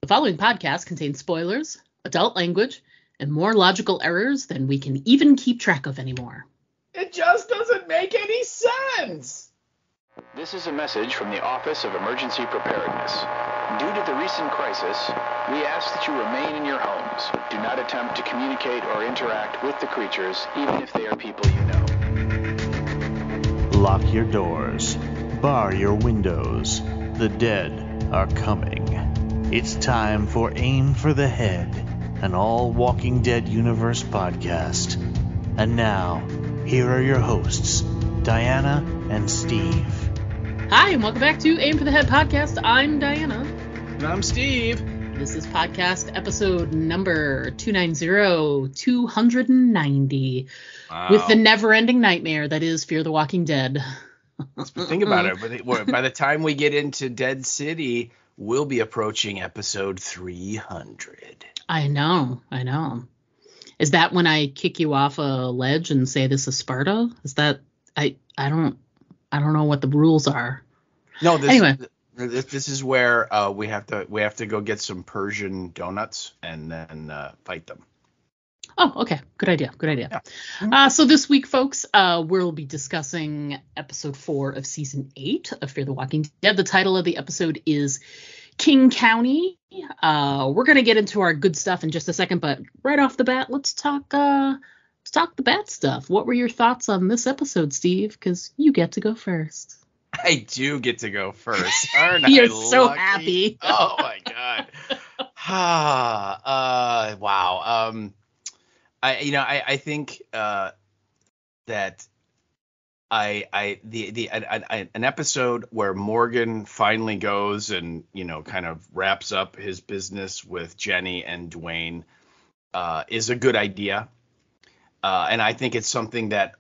The following podcast contains spoilers, adult language, and more logical errors than we can even keep track of anymore. It just doesn't make any sense! This is a message from the Office of Emergency Preparedness. Due to the recent crisis, we ask that you remain in your homes. Do not attempt to communicate or interact with the creatures, even if they are people you know. Lock your doors. Bar your windows. The dead are coming. It's time for Aim for the Head, an all Walking Dead universe podcast. And now, here are your hosts, Diana and Steve. Hi, and welcome back to Aim for the Head podcast. I'm Diana. And I'm Steve. This is podcast episode number 290, Wow. with the never-ending nightmare that is Fear the Walking Dead. Think about it. By the time we get into Dead City, we'll be approaching episode 300. I know. Is that when I kick you off a ledge and say this is Sparta? Is that I don't know what the rules are. No, Anyway. This is where we have to go get some Persian donuts and then fight them. Oh, okay. Good idea. Yeah. So this week, folks, we'll be discussing episode 4 of season 8 of Fear the Walking Dead. The title of the episode is King County. We're going to get into our good stuff in just a second, but right off the bat, let's talk the bad stuff. What were your thoughts on this episode, Steve? Because you get to go first. I do get to go first. Aren't You're I so lucky? happy. Oh my god. Wow. I think that an episode where Morgan finally goes and kind of wraps up his business with Jenny and Dwayne is a good idea, and I think it's something that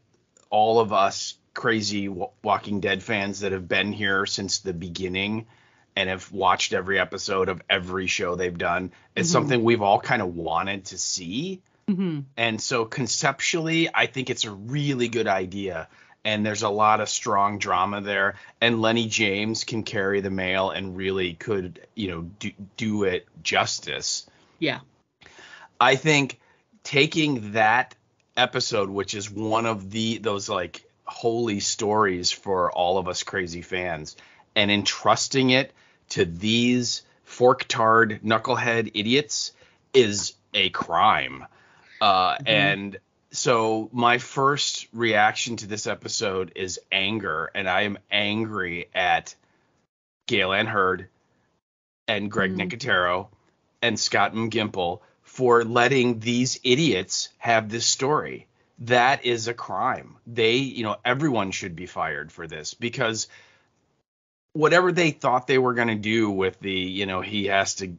all of us crazy Walking Dead fans that have been here since the beginning and have watched every episode of every show they've done, it's something we've all kind of wanted to see. Mm-hmm. And so conceptually, I think it's a really good idea. And there's a lot of strong drama there. And Lenny James can carry the mail and really could, do it justice. Yeah. I think taking that episode, which is one of those like holy stories for all of us crazy fans, and entrusting it to these fork-tarred knucklehead idiots is a crime. And so my first reaction to this episode is anger, and I am angry at Gale Ann Hurd and Greg Nicotero and Scott McGimple for letting these idiots have this story. That is a crime. Everyone should be fired for this, because whatever they thought they were going to do with the, he has to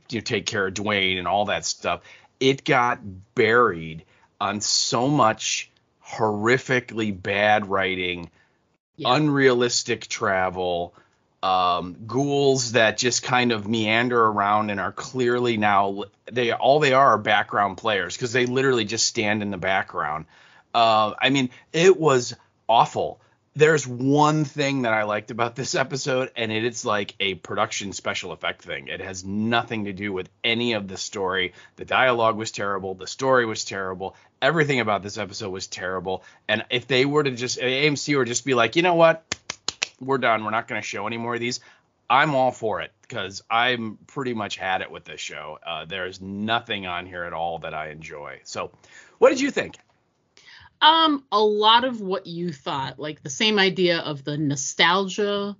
take care of Dwayne and all that stuff, it got buried on so much horrifically bad writing, unrealistic travel, ghouls that just kind of meander around and are clearly now they are background players, because they literally just stand in the background. It was awful. There's one thing that I liked about this episode, and it's like a production special effect thing. It has nothing to do with any of the story. The dialogue was terrible. The story was terrible. Everything about this episode was terrible. And if they were to AMC were just be like, you know what? We're done. We're not going to show any more of these. I'm all for it, because I'm pretty much had it with this show. There's nothing on here at all that I enjoy. So what did you think? A lot of what you thought, like the same idea of the nostalgia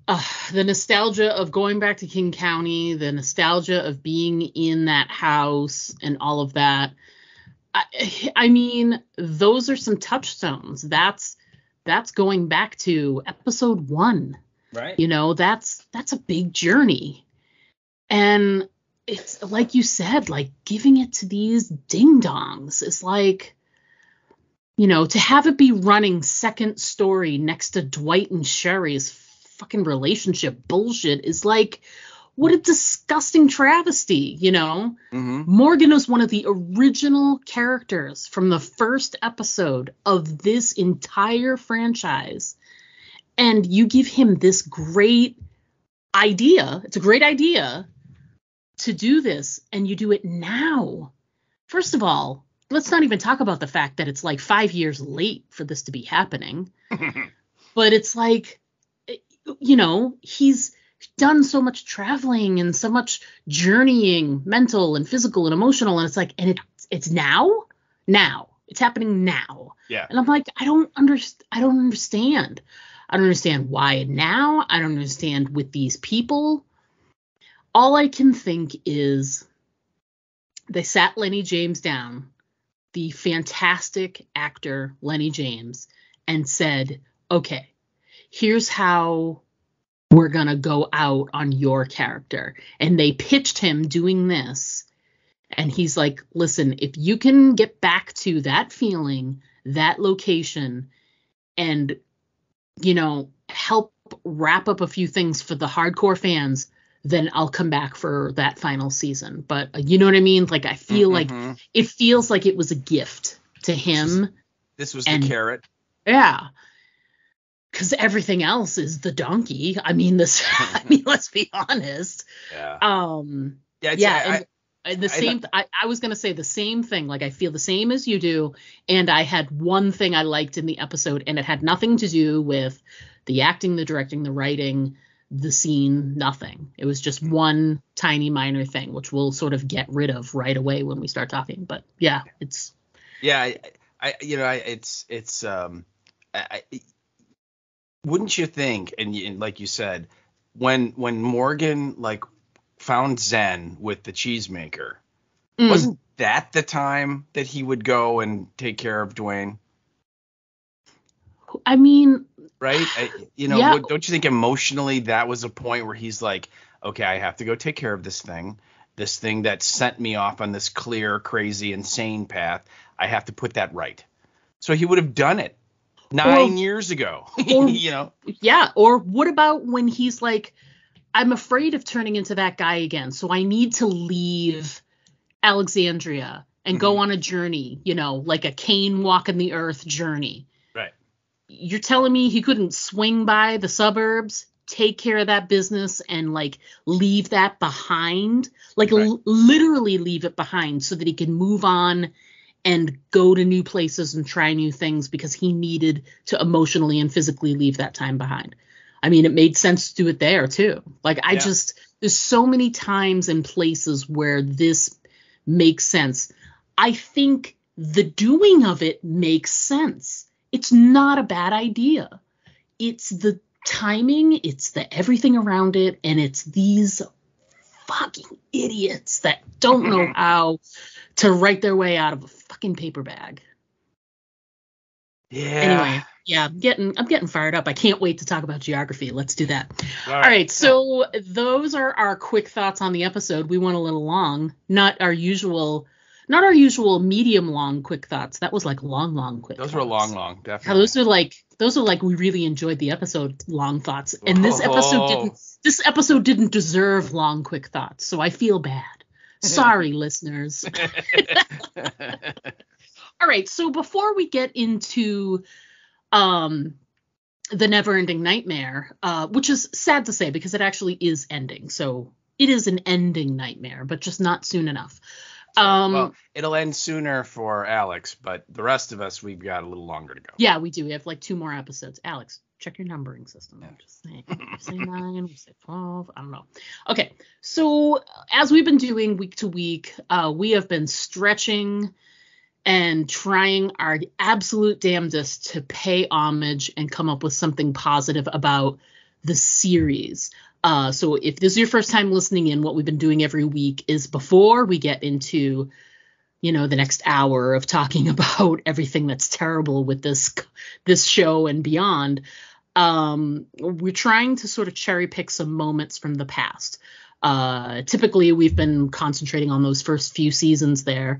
of going back to King County, the nostalgia of being in that house and all of that. I mean, those are some touchstones. That's going back to episode 1. Right. That's a big journey. And it's like you said, like giving it to these ding-dongs is like, to have it be running second story next to Dwight and Sherry's fucking relationship bullshit is like, what a disgusting travesty, Morgan is one of the original characters from the first episode of this entire franchise. And you give him this great idea. It's a great idea. to do this and you do it now. First of all, let's not even talk about the fact that it's like 5 years late for this to be happening. But it's like, you know, he's done so much traveling and so much journeying, mental and physical and emotional. And it's like, and it's now. It's happening now. Yeah. And I'm like, I don't understand. I don't understand why now. I don't understand with these people. All I can think is they sat Lenny James down, the fantastic actor Lenny James, and said, okay, here's how we're going to go out on your character. And they pitched him doing this. And he's like, listen, if you can get back to that feeling, that location, and, you know, help wrap up a few things for the hardcore fans, then I'll come back for that final season. But you know what I mean? Like, I feel like it feels like it was a gift to him. This was the carrot. Yeah. Because everything else is the donkey. I mean, let's be honest. Yeah. I was going to say the same thing. Like, I feel the same as you do. And I had one thing I liked in the episode, and it had nothing to do with the acting, the directing, the writing, the scene, nothing. It was just one tiny minor thing, which we'll sort of get rid of right away when we start talking. But yeah, it's. Yeah. Wouldn't you think, and like you said, when Morgan like found Zen with the cheesemaker, wasn't that the time that he would go and take care of Dwayne? I mean, right? Yeah. Don't you think emotionally that was a point where he's like, okay, I have to go take care of this thing that sent me off on this clear, crazy, insane path. I have to put that right. So he would have done it 9 years ago, you know? Yeah. Or what about when he's like, I'm afraid of turning into that guy again, so I need to leave Alexandria and go on a journey, you know, like a Cain walking the earth journey. Right. You're telling me he couldn't swing by the suburbs, take care of that business, and like leave that behind, like literally leave it behind so that he can move on and go to new places and try new things because he needed to emotionally and physically leave that time behind. I mean, it made sense to do it there too. Like, there's so many times and places where this makes sense. I think the doing of it makes sense. It's not a bad idea. It's the timing, it's the everything around it, and it's these fucking idiots that don't know how to write their way out of a fucking paper bag. Yeah. Anyway, yeah, I'm getting fired up. I can't wait to talk about geography. Let's do that. All right. So those are our quick thoughts on the episode. We went a little long, not our usual medium long quick thoughts. That was like long quick. Those thoughts. were long, definitely. Yeah, those are like we really enjoyed the episode long thoughts. And this episode didn't deserve long quick thoughts. So I feel bad. Sorry, listeners. All right, so before we get into the Never-Ending Nightmare, which is sad to say because it actually is ending. So it is an ending nightmare, but just not soon enough. Well, it'll end sooner for Alex, but the rest of us, we've got a little longer to go. Yeah, we do. We have like 2 more episodes. Alex, check your numbering system. I'm just saying. Say 9, say 12. I don't know. Okay, so as we've been doing week to week, we have been stretching and trying our absolute damnedest to pay homage and come up with something positive about the series. So if this is your first time listening in, what we've been doing every week is before we get into, you know, the next hour of talking about everything that's terrible with this show and beyond, we're trying to sort of cherry pick some moments from the past. Typically, we've been concentrating on those first few seasons there.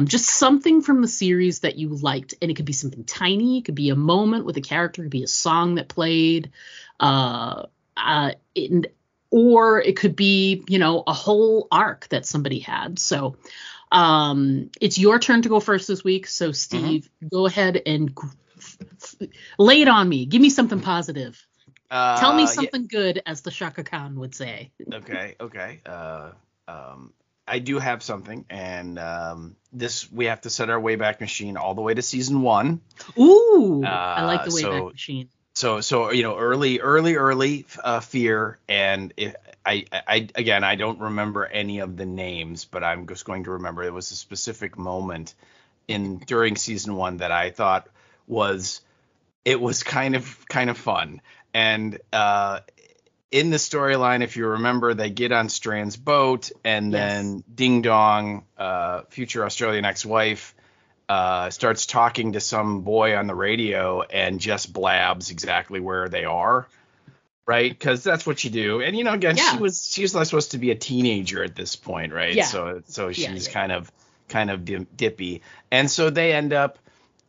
Just something from the series that you liked. And it could be something tiny. It could be a moment with a character. It could be a song that played. Or it could be, you know, a whole arc that somebody had. So it's your turn to go first this week. So, Steve, go ahead and lay it on me. Give me something positive. Tell me something good, as the Shaka Khan would say. Okay. I do have something, and we have to set our Wayback Machine all the way to season 1. Ooh, I like the Wayback Machine. So early Fear, and I don't remember any of the names, but I'm just going to remember it was a specific moment during season 1 that I thought was kind of fun. And in the storyline, if you remember, they get on Strand's boat, and then Ding Dong, future Australian ex-wife, starts talking to some boy on the radio and just blabs exactly where they are, right? Because that's what you do. And again, she was supposed to be a teenager at this point, right? Yeah. So she's kind of dippy, and so they end up,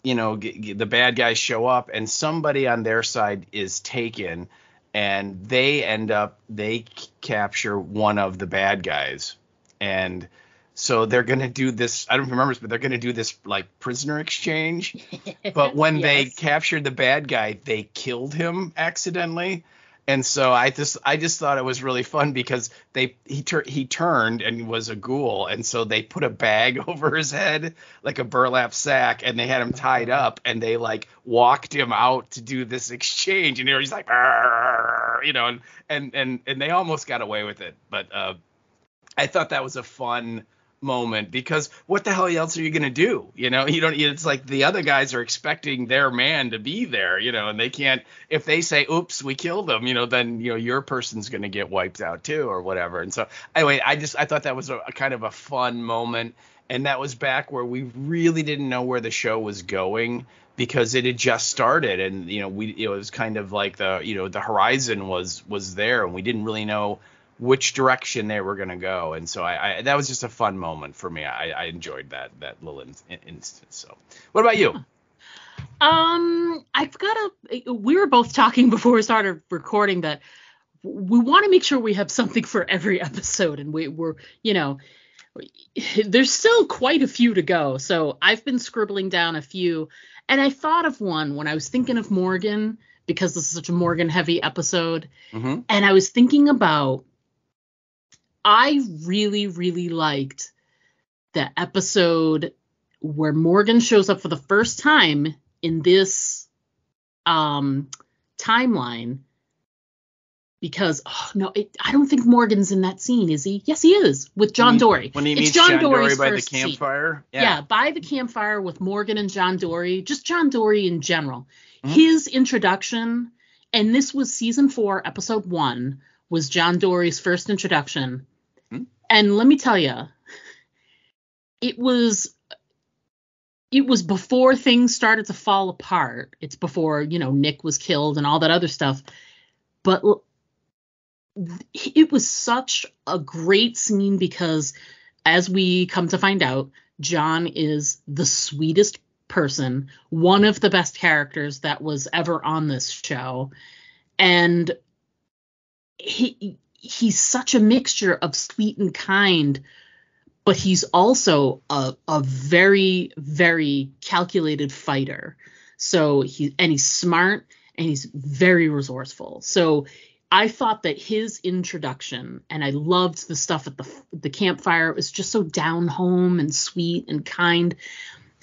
the bad guys show up, and somebody on their side is taken, and they capture one of the bad guys, and so they're going to do this, I don't remember, but they're going to do this like prisoner exchange. But when they captured the bad guy, they killed him accidentally. And so I just thought it was really fun because he turned and was a ghoul, and so they put a bag over his head, like a burlap sack, and they had him tied up, and they like walked him out to do this exchange, and he's like, and they almost got away with it, but I thought that was a fun moment, because what the hell else are you gonna do? It's like the other guys are expecting their man to be there, and they can't. If they say, oops, we killed them, then your person's gonna get wiped out too, or whatever. And so anyway, I thought that was a kind of a fun moment, and that was back where we really didn't know where the show was going, because it had just started, and it was kind of like the horizon was there, and we didn't really know which direction they were going to go. And so I that was just a fun moment for me. I enjoyed that little instance. So what about you? We were both talking before we started recording that we want to make sure we have something for every episode, and we're there's still quite a few to go. So I've been scribbling down a few, and I thought of one when I was thinking of Morgan, because this is such a Morgan heavy episode. Mm-hmm. And I was thinking about, I really, really liked the episode where Morgan shows up for the first time in this timeline. Because, I don't think Morgan's in that scene, is he? Yes, he is, with John Dory. When he meets John Dory by the campfire? Yeah, by the campfire with Morgan and John Dory. Just John Dory in general. Mm-hmm. His introduction, and this was season 4, episode 1, was John Dory's first introduction. Mm-hmm. And let me tell you, it was before things started to fall apart. It's before, Nick was killed and all that other stuff. But it was such a great scene because, as we come to find out, John is the sweetest person, one of the best characters that was ever on this show. And he's such a mixture of sweet and kind, but he's also a very, very calculated fighter. So he's smart, and he's very resourceful. So I thought that his introduction, and I loved the stuff at the campfire, it was just so down home and sweet and kind.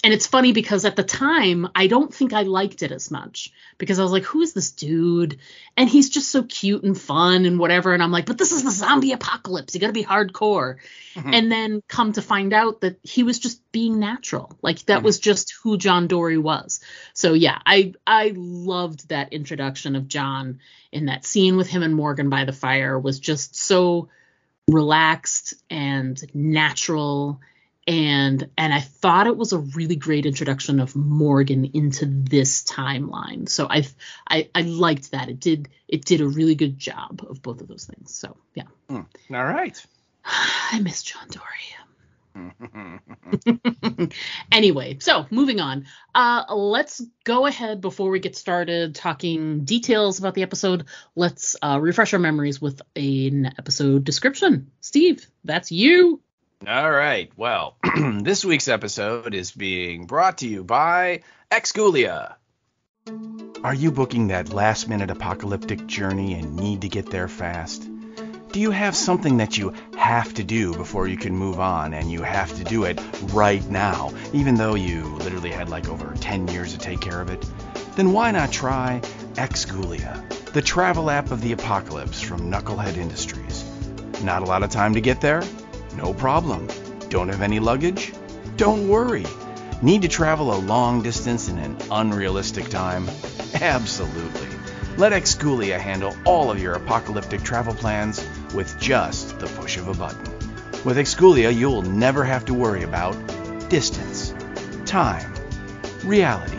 And it's funny because at the time, I don't think I liked it as much, because I was like, who is this dude? And he's just so cute and fun and whatever. And I'm like, but this is the zombie apocalypse. You got to be hardcore. Mm-hmm. And then come to find out that he was just being natural. Like that was just who John Dory was. So yeah, I loved that introduction of John, in that scene with him and Morgan by the fire was just so relaxed and natural. And I thought it was a really great introduction of Morgan into this timeline. So I liked that. It did a really good job of both of those things. So yeah. All right. I miss John Dory. Anyway, so moving on. Let's go ahead before we get started talking details about the episode. Let's refresh our memories with an episode description. Steve, that's you. All right. Well, this week's episode is being brought to you by Exgulia. Are you booking that last-minute apocalyptic journey and need to get there fast? Do you have something that you have to do before you can move on, and you have to do it right now, even though you literally had like over 10 years to take care of it? Then why not try Exgulia, the travel app of the apocalypse from Knucklehead Industries. Not a lot of time to get there? No problem. Don't have any luggage? Don't worry. Need to travel a long distance in an unrealistic time? Absolutely. Let Exgulia handle all of your apocalyptic travel plans with just the push of a button. With Exgulia, you'll never have to worry about distance, time, reality,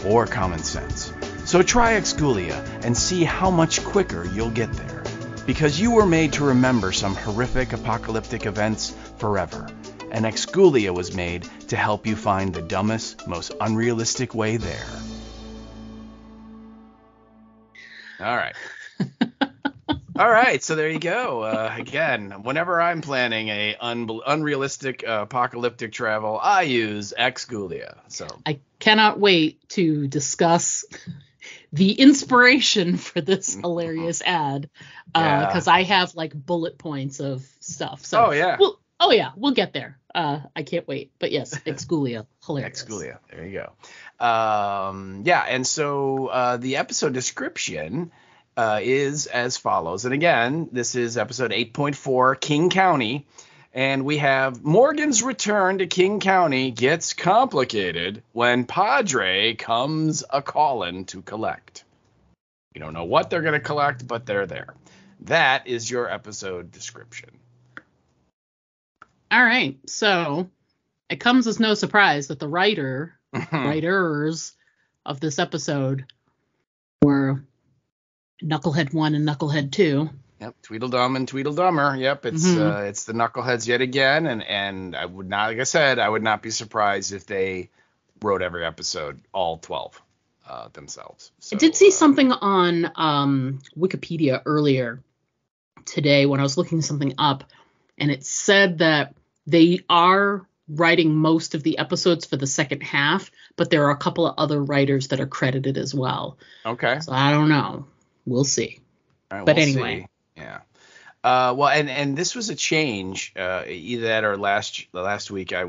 or common sense. So try Exgulia and see how much quicker you'll get there. Because you were made to remember some horrific apocalyptic events forever. And Exgulia was made to help you find the dumbest, most unrealistic way there. All right. All right, so there you go. Again, whenever I'm planning a unrealistic apocalyptic travel, I use Exgulia. So I cannot wait to discuss the inspiration for this hilarious ad, because I have like bullet points of stuff. So we'll get there. I can't wait. But yes, Exgulia, hilarious. Exgulia, there you go. And so the episode description is as follows. And again, this is episode 8.4, King County. And we have Morgan's return to King County gets complicated when Padre comes a-callin' to collect. You don't know what they're going to collect, but they're there. That is your episode description. All right. So it comes as no surprise that the writers of this episode were Knucklehead 1 and Knucklehead 2. Yep, Tweedledum and Tweedledummer. Yep, it's the Knuckleheads yet again, and I would not, like I said, I would not be surprised if they wrote every episode, all 12, themselves. So, I did see something on Wikipedia earlier today when I was looking something up, and it said that they are writing most of the episodes for the second half, but there are a couple of other writers that are credited as well. Okay. So I don't know. We'll see. All right, but anyway. See. Yeah. Well, and this was a change. Either that or last week I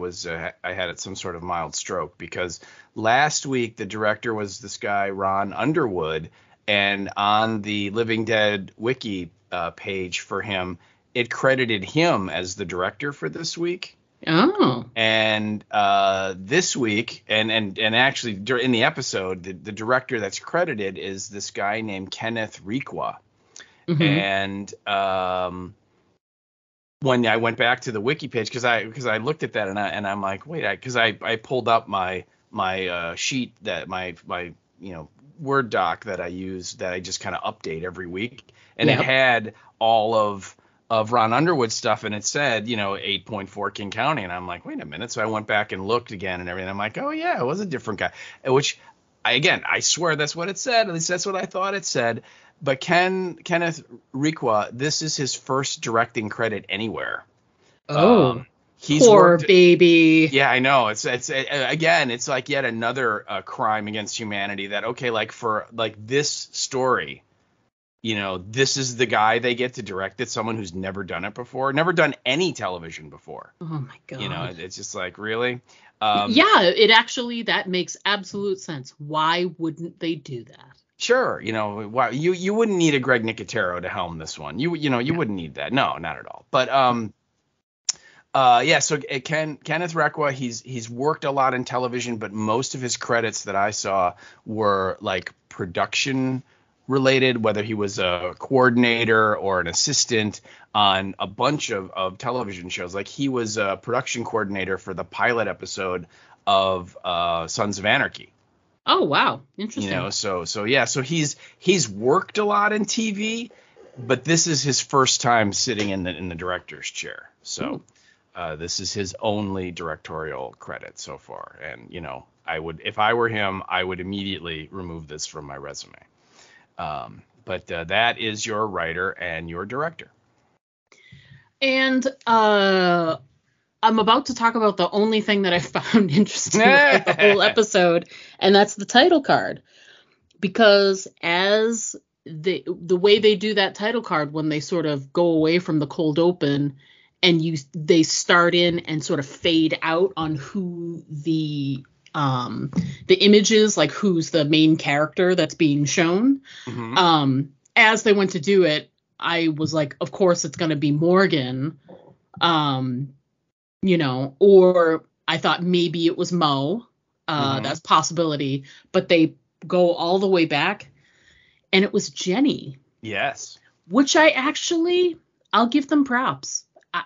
had some sort of mild stroke, because last week the director was this guy Ron Underwood, and on the Living Dead wiki page for him, it credited him as the director for this week. Oh. And this week, and actually in the episode, the director that's credited is this guy named Kenneth Requa. Mm-hmm. And when I went back to the wiki page, because I looked at that and I'm like, wait, because I pulled up my sheet, that my Word doc that I use, that I just kind of update every week, and it had all of Ron Underwood stuff, and it said 8.4 King County, and I'm like, wait a minute. So I went back and looked again and everything. I'm like, oh yeah, it was a different guy, which I swear that's what it said. At least that's what I thought it said. But Kenneth Requa, this is his first directing credit anywhere. Oh, poor baby. Yeah, I know. It's again, it's like yet another crime against humanity. That for this story, this is the guy they get to direct it. Someone who's never done it before, never done any television before. Oh my God. It's just like, really. It actually, that makes absolute sense. Why wouldn't they do that? Sure, why you wouldn't need a Greg Nicotero to helm this one. You wouldn't need that. No, not at all. But so Kenneth Requa, he's worked a lot in television, but most of his credits that I saw were like production related, whether he was a coordinator or an assistant on a bunch of television shows. Like he was a production coordinator for the pilot episode of Sons of Anarchy. Oh, wow. Interesting. So he's worked a lot in TV, but this is his first time sitting in the director's chair. So this is his only directorial credit so far. And, if I were him, I would immediately remove this from my resume. But that is your writer and your director. And I'm about to talk about the only thing that I found interesting about the whole episode, and that's the title card. Because as the way they do that title card when they sort of go away from the cold open and they start in and sort of fade out on who the image is, like who's the main character that's being shown. Mm-hmm. As they went to do it, I was like, of course it's going to be Morgan, or I thought maybe it was Mo. That's a possibility, but they go all the way back and it was Jenny. Yes. Which I'll give them props.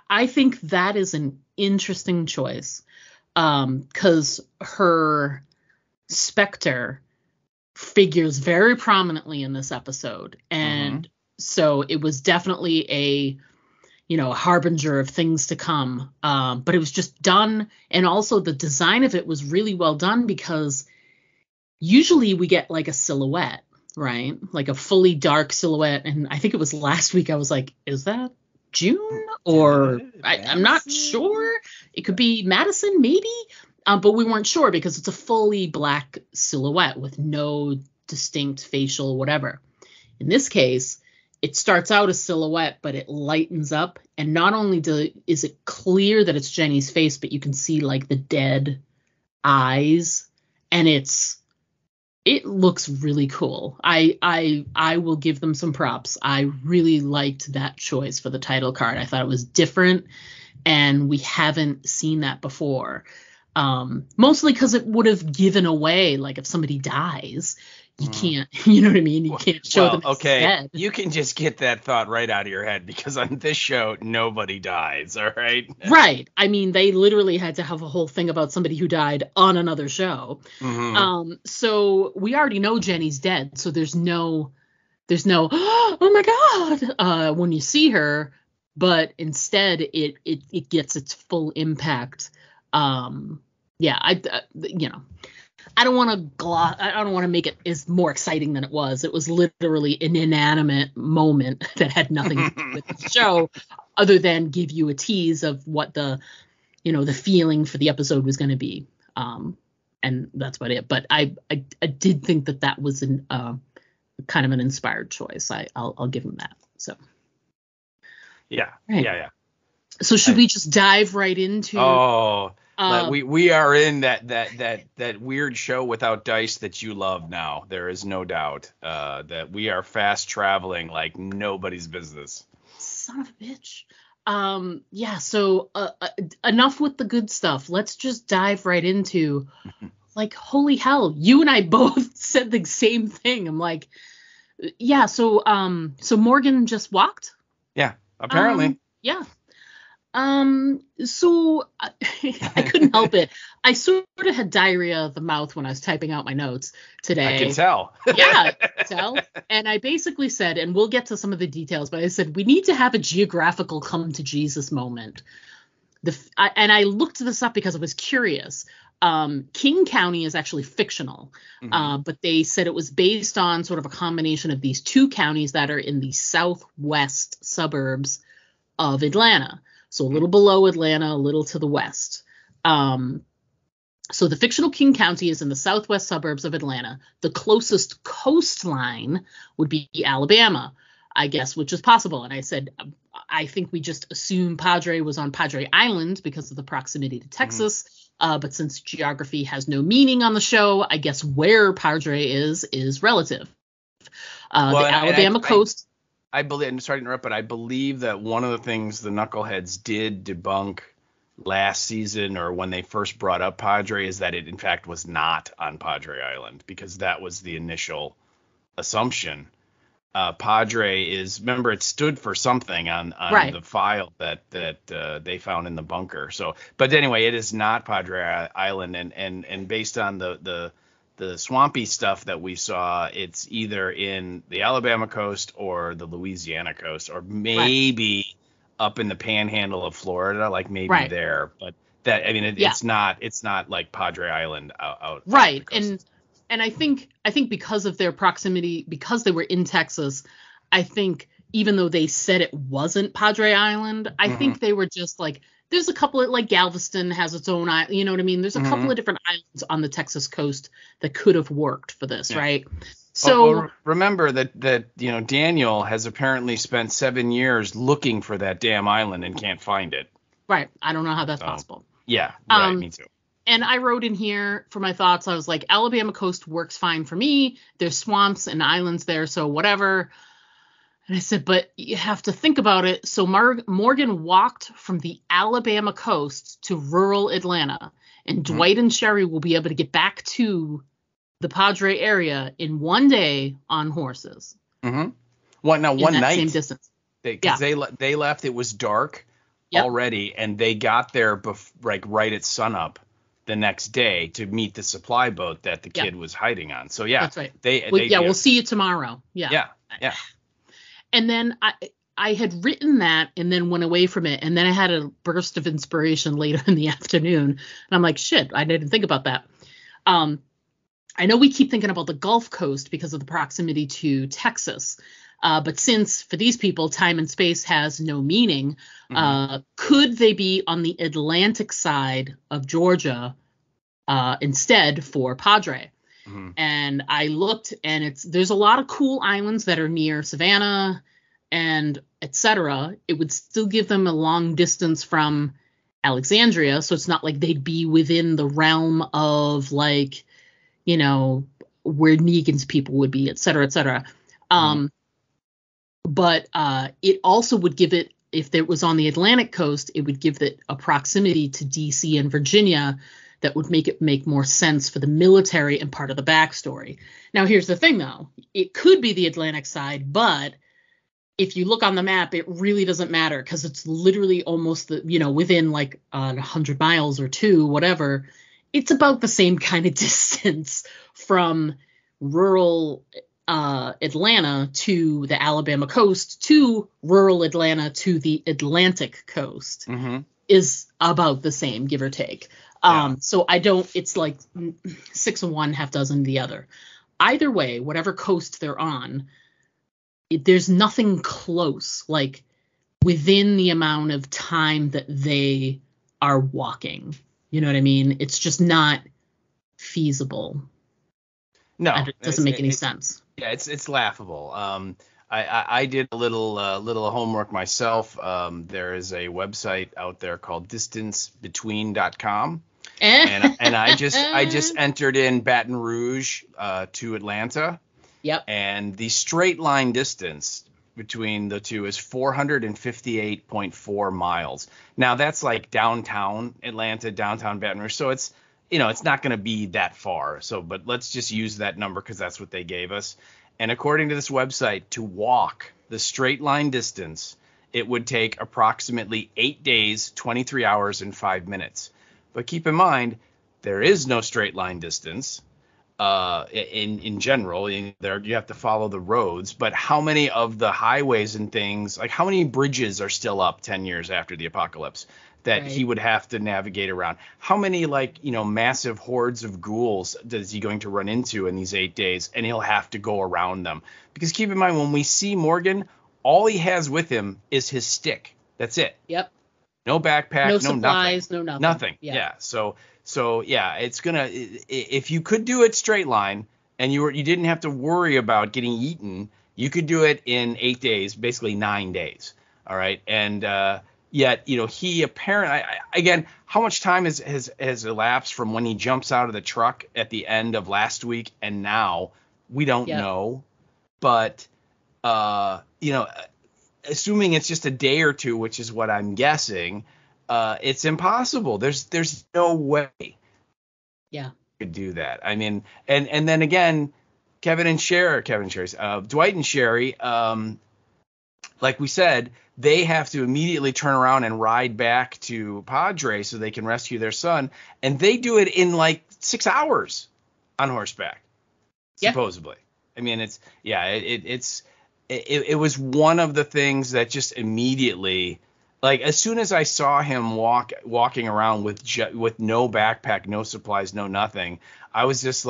I think that is an interesting choice. Because her specter figures very prominently in this episode. And so it was definitely a harbinger of things to come. But it was just done. And also the design of it was really well done, because usually we get like a silhouette, right? Like a fully dark silhouette. And I think it was last week I was like, is that June? Or I'm not sure. It could be Madison, maybe. But we weren't sure because it's a fully black silhouette with no distinct facial whatever. In this case, it starts out a silhouette, but it lightens up. And not only is it clear that it's Jenny's face, but you can see like the dead eyes. And it looks really cool. I will give them some props. I really liked that choice for the title card. I thought it was different, and we haven't seen that before. Mostly because it would have given away, like if somebody dies, you can't, you know what I mean? You can't show them dead. You can just get that thought right out of your head, because on this show, nobody dies, all right? Right. I mean, they literally had to have a whole thing about somebody who died on another show. So we already know Jenny's dead, so there's no, oh my God, when you see her, but instead it gets its full impact. I don't want to make it as more exciting than it was. It was literally an inanimate moment that had nothing to do with the show, other than give you a tease of what the feeling for the episode was going to be. And that's about it. But I did think that was kind of an inspired choice. I'll give him that. So. Yeah. Right. Yeah. So should we just dive right into? We are in that weird show without dice that you love now. There is no doubt that we are fast traveling like nobody's business. Son of a bitch. So enough with the good stuff. Let's just dive right into, like, holy hell, you and I both said the same thing. I'm like, yeah, so Morgan just walked? Yeah, apparently. Yeah. So I couldn't help it. I sort of had diarrhea of the mouth when I was typing out my notes today. I can tell. Yeah, I can tell. And I basically said, and we'll get to some of the details, but I said, we need to have a geographical come to Jesus moment. And I looked this up because I was curious. King County is actually fictional, but they said it was based on sort of a combination of these two counties that are in the southwest suburbs of Atlanta. So a little below Atlanta, a little to the west. So the fictional King County is in the southwest suburbs of Atlanta. The closest coastline would be Alabama, I guess, which is possible. And I said, I think we just assume Padre was on Padre Island because of the proximity to Texas. But since geography has no meaning on the show, I guess where Padre is relative. The Alabama coast. I believe, I'm sorry to interrupt, but I believe that one of the things the Knuckleheads did debunk last season, or when they first brought up Padre, is that it in fact was not on Padre Island, because that was the initial assumption. Padre is, remember, it stood for something on right. The file that they found in the bunker. So, but anyway, it is not Padre Island, and based on the swampy stuff that we saw, it's either in the Alabama coast or the Louisiana coast, or maybe up in the panhandle of Florida, like maybe there. But that, I mean, it's not like Padre Island out. Right. And I think because of their proximity, because they were in Texas, I think even though they said it wasn't Padre Island, I think they were just like, there's a couple of, like, Galveston has its own island, you know what I mean? There's a couple of different islands on the Texas coast that could have worked for this, right? So well, remember that Daniel has apparently spent 7 years looking for that damn island and can't find it. right, I don't know how that's possible. Yeah, right, me too. And I wrote in here for my thoughts. I was like, Alabama coast works fine for me. There's swamps and islands there, so whatever. And I said, but you have to think about it. So Morgan walked from the Alabama coast to rural Atlanta, and Dwight and Sherry will be able to get back to the Padre area in one day on horses. Mm-hmm. One night. Same distance. Because they left. It was dark already, and they got there right at sunup the next day to meet the supply boat that the kid was hiding on. So that's right. We'll see you tomorrow. Yeah. And then I had written that and then went away from it. And then I had a burst of inspiration later in the afternoon. And I'm like, shit, I didn't think about that. I know we keep thinking about the Gulf Coast because of the proximity to Texas. But since for these people, time and space has no meaning, could they be on the Atlantic side of Georgia instead for Padre? Mm-hmm. And I looked, and there's a lot of cool islands that are near Savannah and etc. It would still give them a long distance from Alexandria, so it's not like they'd be within the realm of where Negan's people would be, etc., etc. But it also would give it, if it was on the Atlantic coast, it would give it a proximity to DC and Virginia that would make it make more sense for the military and part of the backstory. Now, here's the thing, though. It could be the Atlantic side, but if you look on the map, it really doesn't matter because it's literally almost, within 100 miles or two, whatever. It's about the same kind of distance from rural Atlanta to the Alabama coast to rural Atlanta to the Atlantic coast is about the same, give or take. So it's like 6 of one, half dozen of the other. Either way, whatever coast they're on, there's nothing close, within the amount of time that they are walking. You know what I mean? It's just not feasible. No, it doesn't make any sense. Yeah, it's laughable. I did a little homework myself. There is a website out there called distancebetween.com. and I just entered in Baton Rouge to Atlanta. Yep. And the straight line distance between the two is 458.4 miles. Now that's like downtown Atlanta, downtown Baton Rouge. So it's not going to be that far. So, but let's just use that number because that's what they gave us. And according to this website, to walk the straight line distance, it would take approximately 8 days, 23 hours, and 5 minutes. But keep in mind, there is no straight line distance in general. There you have to follow the roads. But how many of the highways and things, like how many bridges are still up 10 years after the apocalypse that he would have to navigate around? How many massive hordes of ghouls is he going to run into in these 8 days? And he'll have to go around them. Because keep in mind, when we see Morgan, all he has with him is his stick. That's it. Yep. No backpack, no supplies, no nothing. Nothing. Yeah. So yeah, it's gonna. If you could do it straight line and you didn't have to worry about getting eaten, you could do it in 8 days, basically 9 days. All right. And yet, he apparently, again, how much time has elapsed from when he jumps out of the truck at the end of last week and now? We don't know. But assuming it's just a day or two, which is what I'm guessing, it's impossible. There's no way. Yeah. Could do that. I mean, and then again, Dwight and Sherry, like we said, they have to immediately turn around and ride back to Padre so they can rescue their son, and they do it in 6 hours on horseback, supposedly. I mean, it was one of the things that just immediately, as soon as I saw him walking around with no backpack, no supplies, no nothing, I was just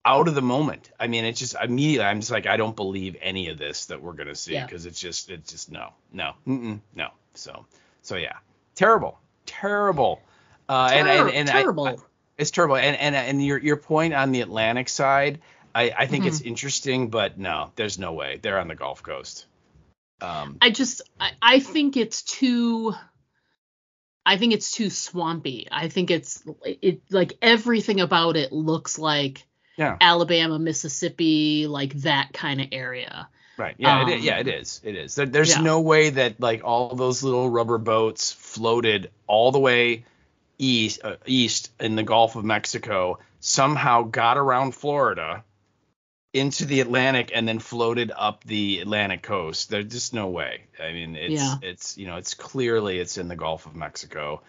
out of the moment. I mean, it's just immediately, I'm just I don't believe any of this that we're going to see because it's just no. So yeah, terrible. Terrible. It's terrible. And your point on the Atlantic side, I think it's interesting, but no, there's no way. They're on the Gulf Coast. I think it's too swampy. I think it like everything about it looks like Alabama, Mississippi, like that kind of area. Right. Yeah. It is. There's no way that like all those little rubber boats floated all the way east in the Gulf of Mexico, somehow got around Florida into the Atlantic and then floated up the Atlantic coast. There's just no way. I mean, it's clearly it's in the Gulf of Mexico,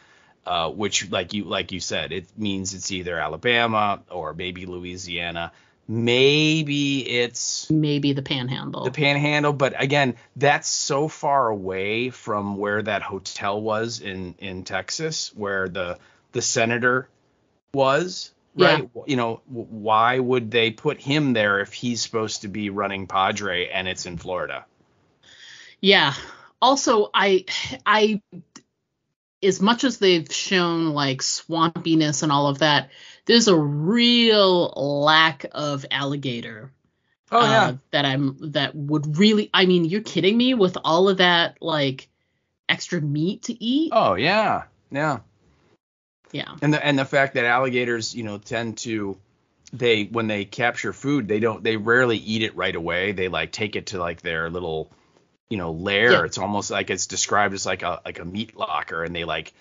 which like you said, it means it's either Alabama or maybe Louisiana. Maybe the Panhandle. But again, that's so far away from where that hotel was in Texas, where the senator was. Right. Yeah. Why would they put him there if he's supposed to be running Padre and it's in Florida? Yeah. Also, I as much as they've shown like swampiness and all of that, there's a real lack of alligator. Oh yeah. That would really, I mean, you're kidding me with all of that like extra meat to eat? Oh yeah. Yeah. Yeah. And the fact that alligators, tend to when they capture food, they rarely eat it right away. They like take it to like their little, lair. Yeah. It's almost like it's described as like a meat locker, and they like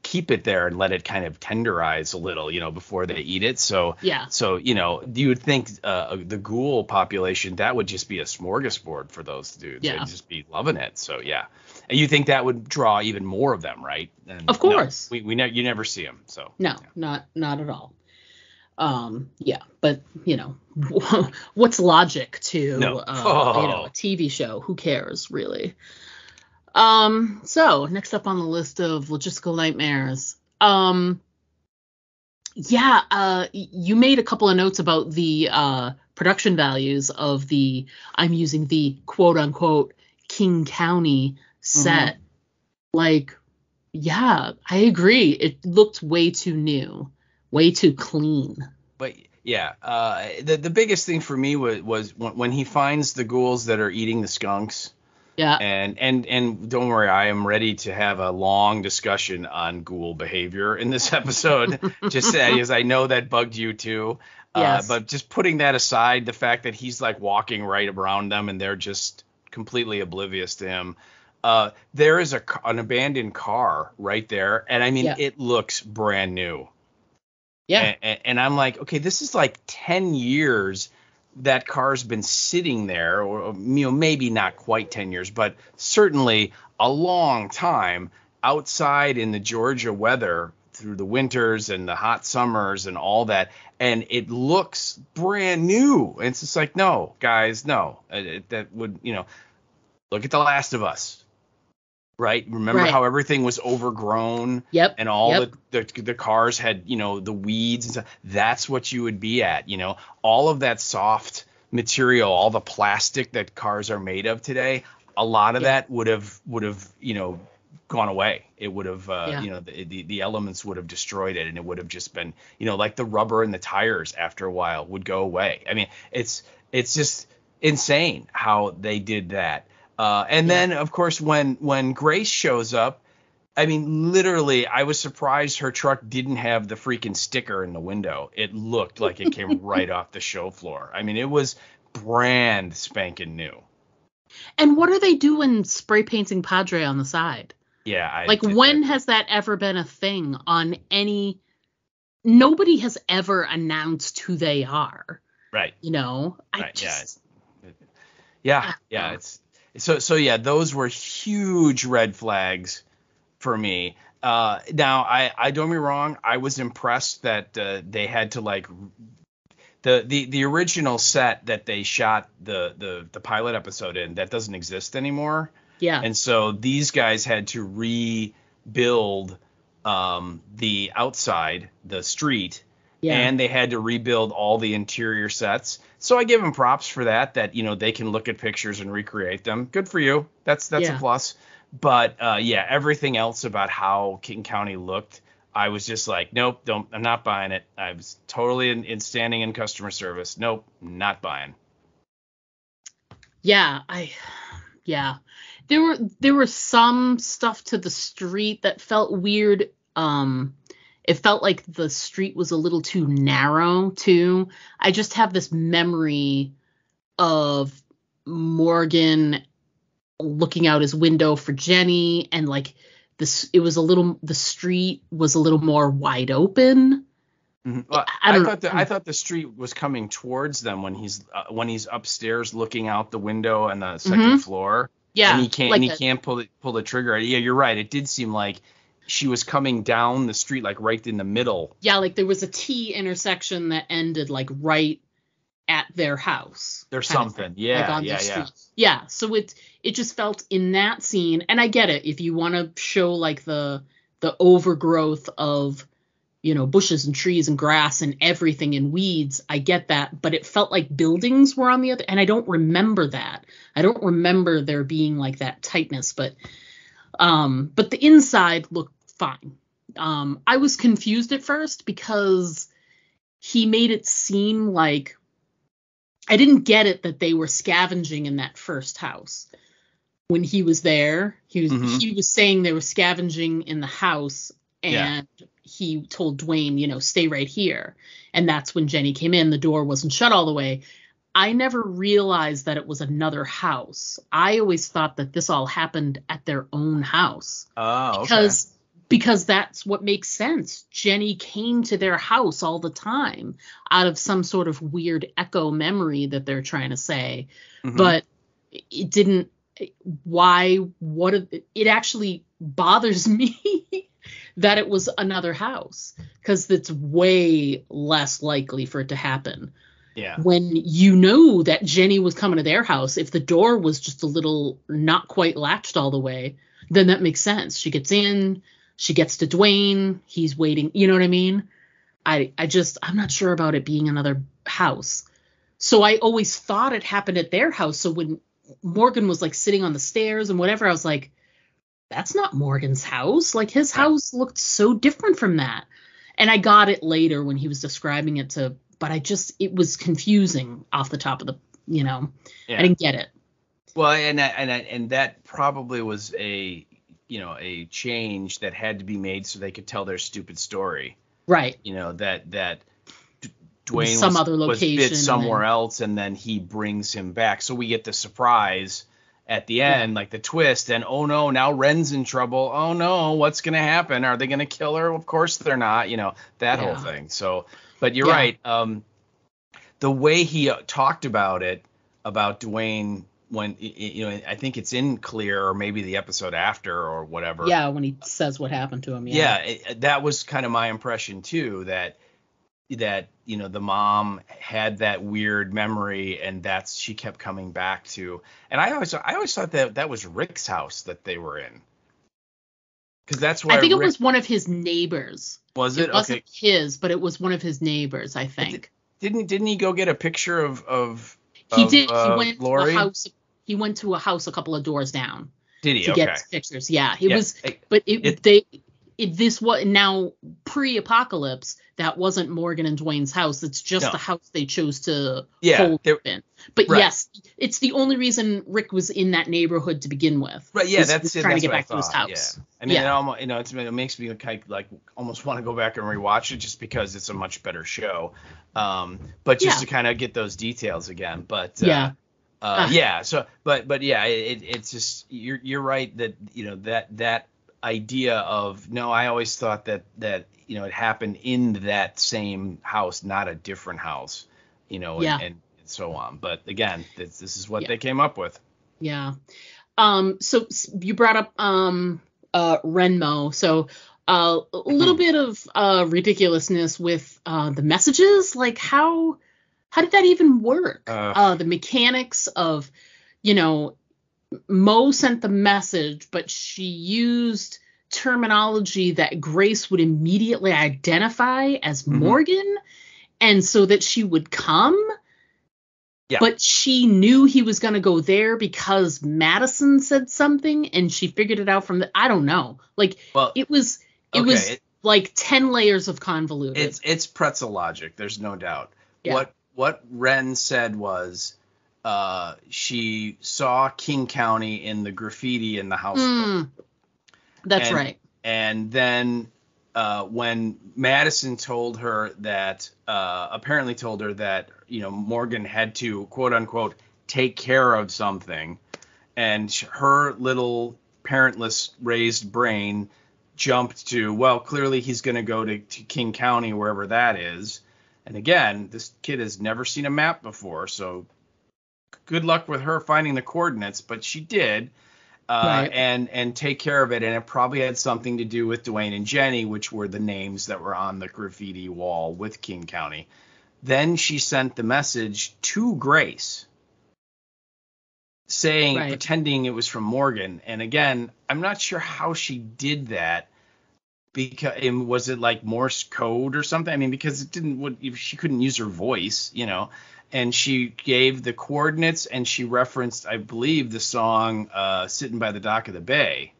keep it there and let it kind of tenderize a little, before they eat it. So yeah. So you would think the ghoul population, that would just be a smorgasbord for those dudes. Yeah. They'd just be loving it. So yeah. And you think that would draw even more of them, right? And of course. No, you never see them. So no, yeah. not at all. Yeah, but what's logic to a TV show? Who cares, really? So next up on the list of logistical nightmares. You made a couple of notes about the production values of I'm using the quote unquote King County set. Mm-hmm. Like, yeah, I agree. It looked way too new, way too clean. But yeah, the biggest thing for me was when he finds the ghouls that are eating the skunks. Yeah. And don't worry, I am ready to have a long discussion on ghoul behavior in this episode. Just as I know that bugged you too. Yes. But just putting that aside, the fact that he's like walking right around them and they're just completely oblivious to him. There is an abandoned car right there, and I mean it looks brand new. Yeah. And I'm like, okay, this is like 10 years that car's been sitting there, or maybe not quite 10 years, but certainly a long time outside in the Georgia weather through the winters and the hot summers and all that, and it looks brand new. And it's just like, no, guys, no. That would, look at The Last of Us. Right. Remember how everything was overgrown. Yep. And all the cars had, the weeds and stuff. That's what you would be at. All of that soft material, all the plastic that cars are made of today. A lot of that would have, gone away. It would have, the elements would have destroyed it, and it would have just been, like the rubber in the tires after a while would go away. I mean, it's just insane how they did that. Then, of course, when Grace shows up, I mean, literally, I was surprised her truck didn't have the freaking sticker in the window. It looked like it came right off the show floor. I mean, it was brand spanking new. And what are they doing spray painting Padre on the side? Yeah. When has that ever been a thing on any... Nobody has ever announced who they are. Right. Yeah. It's... So yeah, those were huge red flags for me. Now, I don't get me wrong, I was impressed that they had to like the original set that they shot the pilot episode in, that doesn't exist anymore. Yeah. And so these guys had to rebuild the outside, the street. Yeah. And they had to rebuild all the interior sets. So I give them props for that they can look at pictures and recreate them. Good for you. That's a plus. But everything else about how King County looked, I was just like, nope, I'm not buying it. I was totally in standing in customer service. Nope, not buying. Yeah, there were some stuff to the street that felt weird. It felt like the street was a little too narrow too. I just have this memory of Morgan looking out his window for Jenny, and like the street was a little more wide open. Mm-hmm. Well, I thought the street was coming towards them when he's upstairs looking out the window on the second floor. Yeah, and he can't pull the trigger. Yeah, you're right. It did seem like she was coming down the street, like right in the middle. Yeah, like there was a T intersection that ended like right at their house. There's something. Yeah, yeah. Yeah, so it just felt in that scene, and I get it if you want to show like the overgrowth of, bushes and trees and grass and everything and weeds. I get that, but it felt like buildings were on the other, and I don't remember that. I don't remember there being like that tightness, but the inside looked fine. I was confused at first because he made it seem like I didn't get it that they were scavenging in that first house. When he was there, he was saying they were scavenging in the house, and he told Dwayne, stay right here. And that's when Jenny came in. The door wasn't shut all the way. I never realized that it was another house. I always thought that this all happened at their own house. Oh, okay. Because that's what makes sense. Jenny came to their house all the time out of some sort of weird echo memory that they're trying to say. Mm-hmm. But it didn't. It actually bothers me that it was another house, because it's way less likely for it to happen. Yeah. When you know that Jenny was coming to their house, if the door was just a little not quite latched all the way, then that makes sense. She gets in, she gets to Dwayne, he's waiting. You know what I mean? I'm not sure about it being another house. So I always thought it happened at their house. So when Morgan was like sitting on the stairs and whatever, I was like, that's not Morgan's house. Like his house looked so different from that. And I got it later when he was describing it but it was confusing off the top of the, I didn't get it. Well, and that probably was a change that had to be made so they could tell their stupid story. Right. That Dwayne some other location was bit somewhere else, and then he brings him back. So we get the surprise at the end, like the twist, and oh no, now Ren's in trouble. Oh no, what's going to happen? Are they going to kill her? Of course they're not, that whole thing. So, but you're right. The way he talked about Dwayne when, I think it's in Clear, or maybe the episode after or whatever. Yeah, when he says what happened to him. That was kind of my impression too, that the mom had that weird memory, and she kept coming back to. And I always thought that was Rick's house that they were in, because that's where I think it was one of his neighbors. Was it? It wasn't his, but it was one of his neighbors, I think. Didn't he go get a picture of he did. He went Lori? to a house. He went to a house a couple of doors down. Did he? To get pictures. Yeah, this was now pre-apocalypse. That wasn't Morgan and Dwayne's house. It's just the house they chose to hold in. But yes, it's the only reason Rick was in that neighborhood to begin with. Right. Yeah, that's trying to get back to his house. Yeah. I mean, it makes me kind of like almost want to go back and rewatch it, just because it's a much better show. But just to kind of get those details again. But So, but yeah, it's just you're right that that idea of I always thought that it happened in that same house, not a different house, and so on. But again, this is what they came up with. Yeah. So you brought up Renmo. So a little bit of ridiculousness with the messages. Like how did that even work? The mechanics of, Mo sent the message, but she used terminology that Grace would immediately identify as Morgan, and so that she would come. Yeah. But she knew he was going to go there because Madison said something, and she figured it out from I don't know. Like, it was like 10 layers of convoluted. It's pretzel logic. There's no doubt. Yeah. What Ren said was she saw King County in the graffiti in the house. That's right. And then when Madison told her that, apparently told her that, Morgan had to, quote unquote, take care of something, and her little parentless raised brain jumped to, well, clearly he's going to go to King County, wherever that is. And again, this kid has never seen a map before, so good luck with her finding the coordinates, but she did. Right. And take care of it. And it probably had something to do with Dwayne and Jenny, which were the names that were on the graffiti wall with King County. Then she sent the message to Grace saying, pretending it was from Morgan. And again, I'm not sure how she did that. Because was it like Morse code or something? I mean, because it didn't, she couldn't use her voice, and she gave the coordinates, and she referenced, I believe, the song Sitting by the Dock of the Bay.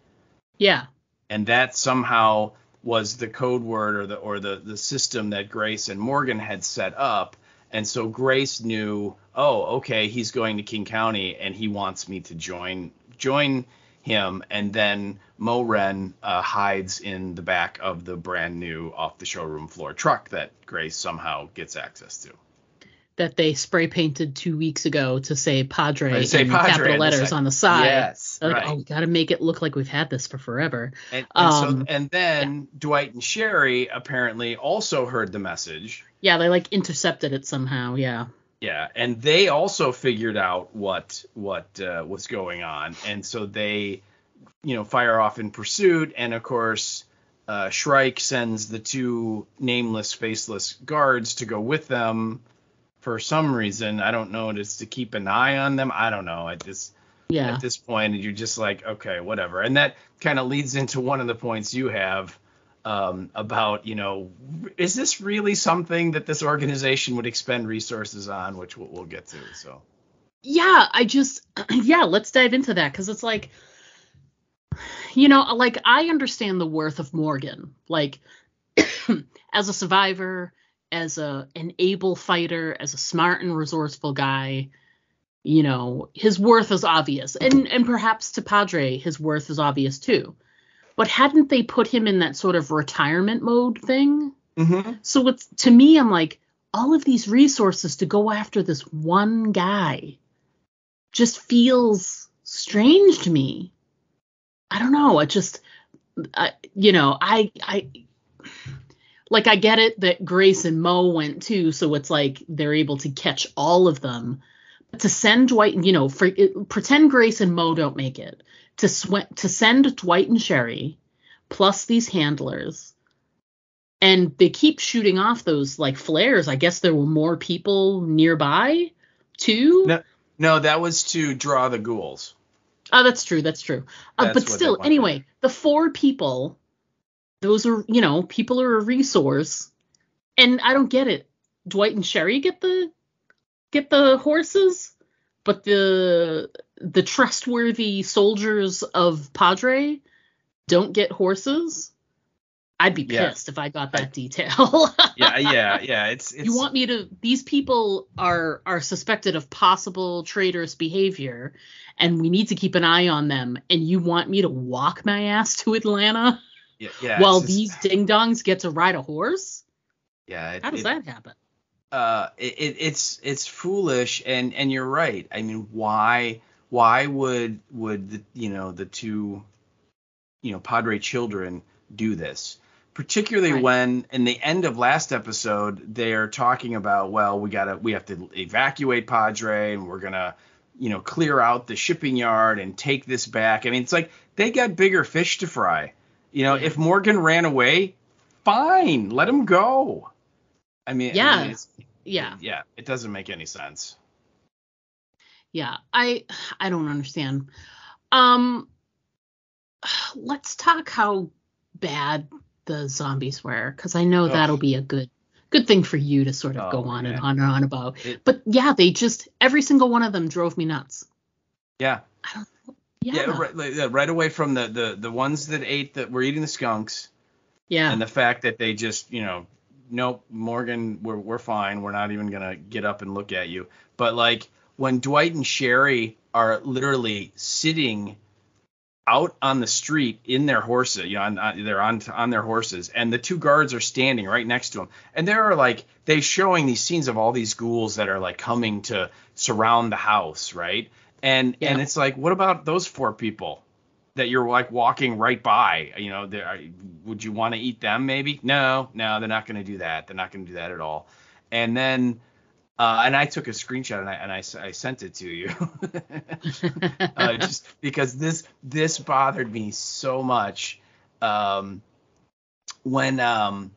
Yeah. And that somehow was the code word or the system that Grace and Morgan had set up. And so Grace knew, oh, okay, he's going to King County and he wants me to join him. And then Mo Ren hides in the back of the brand new off the showroom floor truck that Grace somehow gets access to. That they spray painted 2 weeks ago to say Padre in Padre capital letters on the side. Yes, like, right. Oh, we got to make it look like we've had this for forever. And then Dwight and Sherry apparently also heard the message. Yeah, they like intercepted it somehow. Yeah. Yeah, and they also figured out what was going on, and so they, fire off in pursuit. And of course, Shrike sends the two nameless, faceless guards to go with them. For some reason, I don't know, it's to keep an eye on them. I don't know. At this point, you're just like, okay, whatever. And that kind of leads into one of the points you have about, is this really something that this organization would expend resources on, which we'll get to. So, yeah, let's dive into that, because it's like, like I understand the worth of Morgan, like as a survivor, as an able fighter, as a smart and resourceful guy, his worth is obvious. And perhaps to Padre, his worth is obvious too. But hadn't they put him in that sort of retirement mode thing? Mm-hmm. So to me, I'm like, all of these resources to go after this one guy just feels strange to me. I don't know. It just, I get it that Grace and Mo went too, so it's like they're able to catch all of them. But to send Dwight, pretend Grace and Mo don't make it. To send Dwight and Sherry, plus these handlers, and they keep shooting off those like flares. I guess there were more people nearby too. No, that was to draw the ghouls. Oh, that's true. But still, anyway, the 4 people. Those are, people are a resource, and I don't get it. Dwight and Sherry get the horses, but the trustworthy soldiers of Padre don't get horses. I'd be pissed if I got that detail. Yeah. It's you want me to? These people are suspected of possible traitorous behavior, and we need to keep an eye on them. And you want me to walk my ass to Atlanta? Yeah. While these ding-dongs get to ride a horse? Yeah. How does that happen? It's foolish, and you're right. I mean, why would the two, Padre children do this? Particularly when in the end of last episode, they're talking about, well, we have to evacuate Padre, and we're going to, clear out the shipping yard and take this back. I mean, it's like they got bigger fish to fry. If Morgan ran away, fine, let him go. I mean, it doesn't make any sense. Yeah, I don't understand. Let's talk how bad the zombies were, because I know that'll be a good thing for you to sort of go on and on and on about. But yeah, they just, every single one of them drove me nuts. Yeah. I don't. Yeah, right away from the ones that were eating the skunks, Yeah. And the fact that they just, nope, Morgan, we're fine. We're not even going to get up and look at you. But like when Dwight and Sherry are literally sitting out on the street in their horses, they're on their horses, and the two guards are standing right next to them. And they're showing these scenes of all these ghouls that are like coming to surround the house, right? And it's like, what about those four people that you're like walking right by? Would you want to eat them maybe? No, they're not going to do that. They're not going to do that at all. And then and I took a screenshot and I sent it to you just because this bothered me so much when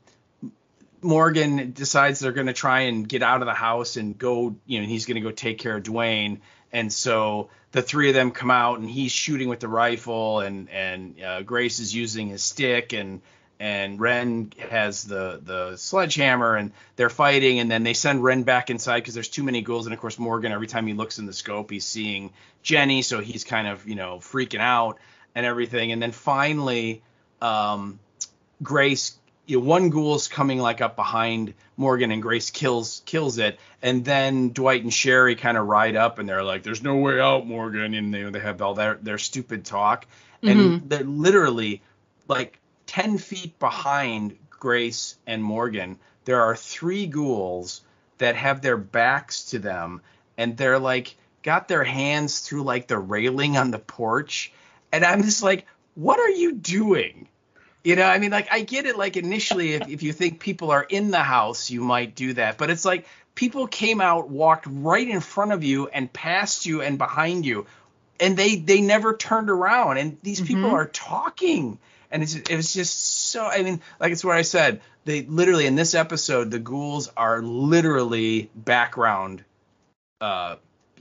Morgan decides they're going to try and get out of the house and go, he's going to go take care of Dwayne. And so the three of them come out and he's shooting with the rifle and Grace is using his stick and Ren has the sledgehammer and they're fighting, and then they send Ren back inside because there's too many ghouls. And of course Morgan, every time he looks in the scope, he's seeing Jenny, so he's kind of freaking out and everything. And then finally Grace, one ghoul's coming like up behind Morgan and Grace kills it, and then Dwight and Sherry kind of ride up and they're like, there's no way out, Morgan, and they have all their stupid talk. And they're literally like 10 feet behind Grace and Morgan, there are three ghouls that have their backs to them, and they're like got their hands through like the railing on the porch. And I'm just like, what are you doing? Like I get it. Like initially, if you think people are in the house, you might do that. But it's like people came out, walked right in front of you and past you and behind you, and they never turned around. And these people are talking. And it was just so, like it's what I said. They literally, in this episode, the ghouls are literally background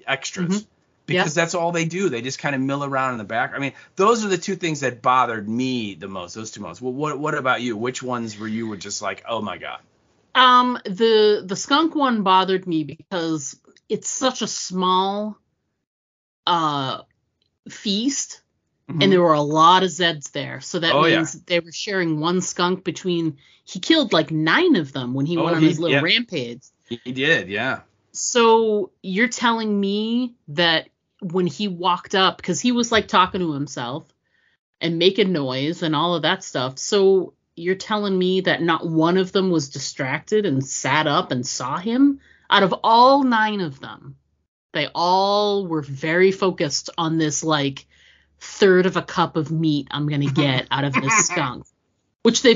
extras. Because that's all they do. They just kind of mill around in the back. Those are the two things that bothered me the most, those two most. Well, what about you? Which ones were you just like, oh my God? The skunk one bothered me because it's such a small feast. And there were a lot of Zeds there. So that means they were sharing one skunk between. He killed like 9 of them when he went on his little rampage. He did, yeah. So you're telling me that when he walked up, because he was like talking to himself and making noise and all of that stuff. So you're telling me that not one of them was distracted and sat up and saw him? Out of all 9 of them, they all were very focused on this like third of a cup of meat I'm going to get out of this skunk, which they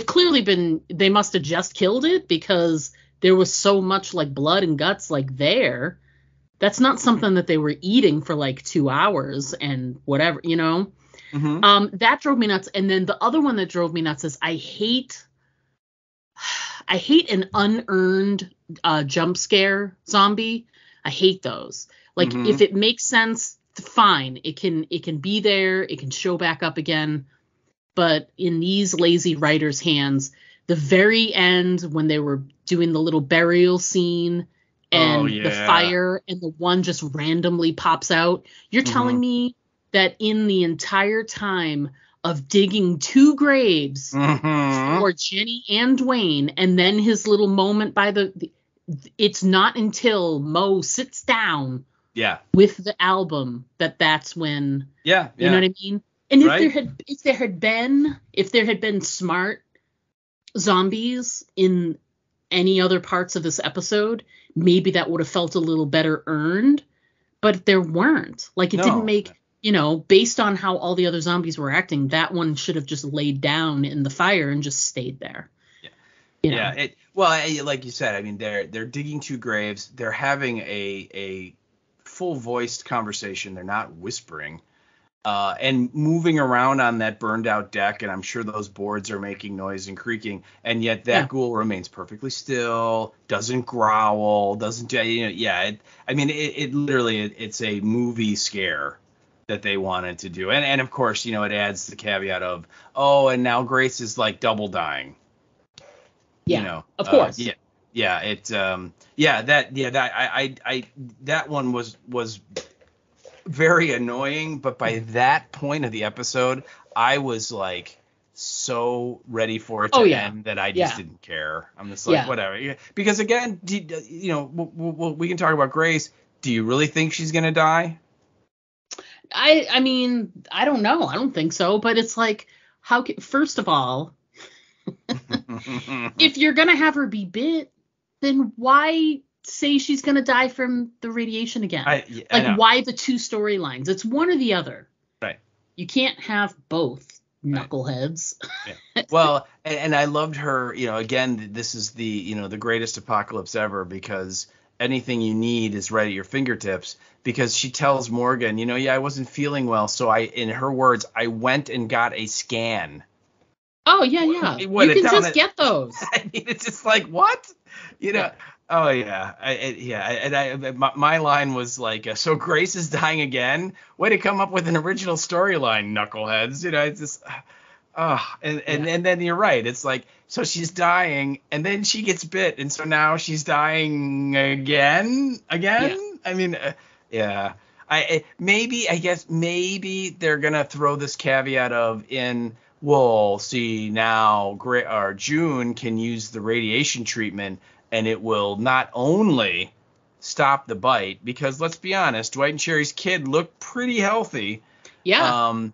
must have just killed it because there was so much like blood and guts like there. That's not something that they were eating for like 2 hours and whatever, that drove me nuts. And then the other one that drove me nuts is I hate an unearned jump scare zombie. I hate those. Like if it makes sense, fine, it can be there, it can show back up again, but in these lazy writers' hands, the very end when they were doing the little burial scene and the fire and the one just randomly pops out, you're telling me that in the entire time of digging 2 graves for Jenny and Dwayne, and then his little moment by it's not until Mo sits down with the album that's when you know what I mean? And if there had been smart zombies in any other parts of this episode, maybe that would have felt a little better earned, but there weren't. Like it didn't make, based on how all the other zombies were acting, that one should have just laid down in the fire and just stayed there. Like you said, they're digging 2 graves, they're having a full voiced conversation, they're not whispering, and moving around on that burned out deck, and I'm sure those boards are making noise and creaking, and yet that ghoul remains perfectly still, doesn't growl, doesn't it literally it's a movie scare that they wanted to do, and of course it adds the caveat of and now Grace is like double dying, of course. That one was very annoying, but by that point of the episode, I was like so ready for it Oh, to yeah. end that I just Yeah. didn't care. I'm just like, Yeah. whatever. Yeah. Because again, we can talk about Grace. Do you really think she's gonna die? I mean, I don't know. I don't think so. But it's like, first of all, if you're gonna have her be bit, then why say she's gonna die from the radiation again? I know. Why the two storylines? It's one or the other. Right. You can't have both, knuckleheads. Yeah. Well, and I loved her. Again, this is the the greatest apocalypse ever, because anything you need is right at your fingertips. Because she tells Morgan, I wasn't feeling well, so in her words, I went and got a scan. Oh, yeah. You can just get those. I mean, it's just like, what? Yeah. Oh, yeah. My line was like, so Grace is dying again? Way to come up with an original storyline, knuckleheads. It's just, and then you're right. It's like, so she's dying, and then she gets bit, and so now she's dying again? Yeah. I mean, yeah. I guess maybe they're gonna throw this caveat of we'll see now June can use the radiation treatment, and it will not only stop the bite, because let's be honest, Dwight and Cherry's kid looked pretty healthy. Yeah.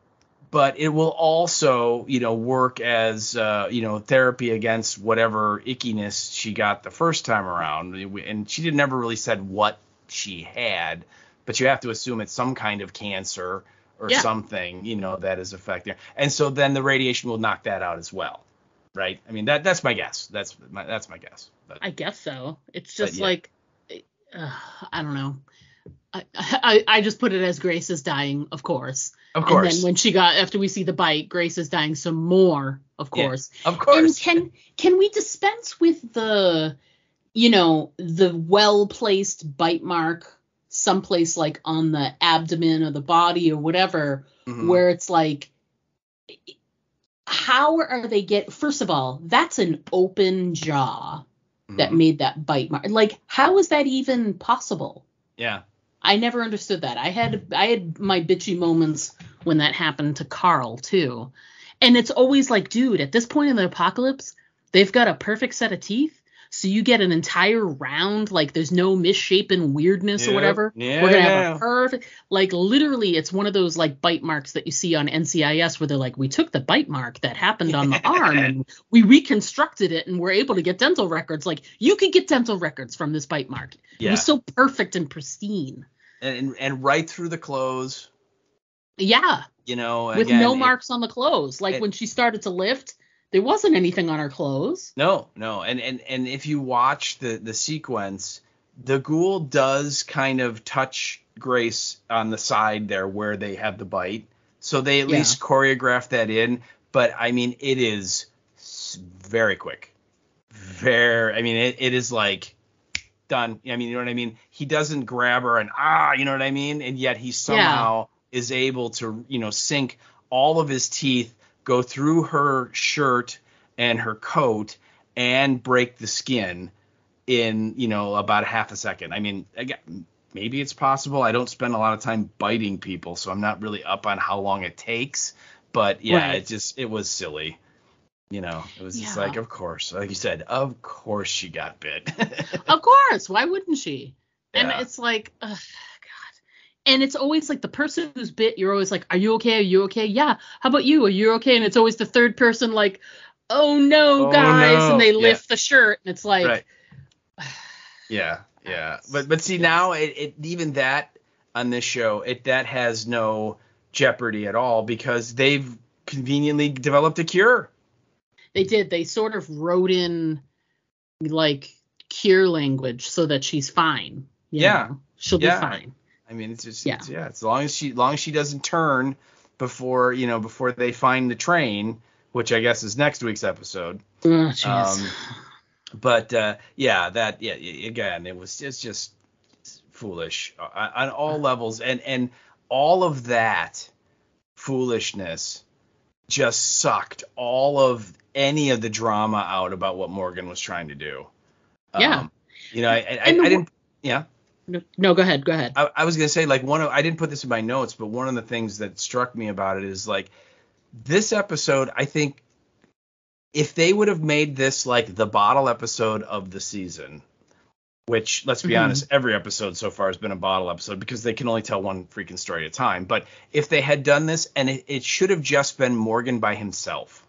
But it will also, work as, therapy against whatever ickiness she got the first time around. And she never really said what she had, but you have to assume it's some kind of cancer or something, that is affecting her. And so then the radiation will knock that out as well, right? I mean, that's my guess. That's my guess. But, I guess so. It's just like, I don't know. I just put it as Grace is dying, of course. Of course. And then after we see the bite, Grace is dying some more, of course. Yeah, of course. And can we dispense with the well-placed bite mark someplace like on the abdomen or the body or whatever, where it's like, how are they first of all, that's an open jaw that made that bite mark. Like, how is that even possible? Yeah. I never understood that. I had my bitchy moments when that happened to Carl too. And it's always like, dude, at this point in the apocalypse, they've got a perfect set of teeth. So you get an entire round, like there's no misshapen weirdness or whatever. Yeah, we're going to have a perfect, like literally it's one of those like bite marks that you see on NCIS where they're like, we took the bite mark that happened on the arm and we reconstructed it and we're able to get dental records. Like, you could get dental records from this bite mark. Yeah. It was so perfect and pristine. And right through the clothes. Yeah. With no marks on the clothes. Like when she started to lift, there wasn't anything on her clothes. No. And if you watch the sequence, the ghoul does kind of touch Grace on the side there where they have the bite. So they at least choreograph that in. But, I mean, it is very quick. It is like done. I mean, you know what I mean? He doesn't grab her and, you know what I mean? And yet he somehow is able to, sink all of his teeth, go through her shirt and her coat and break the skin in, about half a second. I mean, again, maybe it's possible. I don't spend a lot of time biting people, so I'm not really up on how long it takes. But yeah, it was silly. It was just like, of course, like you said, of course she got bit. Of course. Why wouldn't she? Yeah. And it's like, God. And it's always like the person who's bit, you're always like, are you okay? Are you okay? Yeah. How about you? Are you okay? And it's always the third person like, oh no, guys. No. And they lift the shirt and it's like. Right. Yeah. But see, now it even that on this show, that has no jeopardy at all because they've conveniently developed a cure. They did. They sort of wrote in like cure language so that she's fine. You know? She'll be fine. I mean, it's just it's as long as she doesn't turn before they find the train, which I guess is next week's episode. Oh, jeez. But again, it's just foolish on all levels, and all of that foolishness just sucked all of any of the drama out about what Morgan was trying to do. I didn't. Yeah. No, go ahead. I was gonna say, like, I didn't put this in my notes, but one of the things that struck me about it is like this episode, I think, if they would have made this like the bottle episode of the season, which, let's be honest, every episode so far has been a bottle episode because they can only tell one freaking story at a time. But if they had done this, and it should have just been Morgan by himself.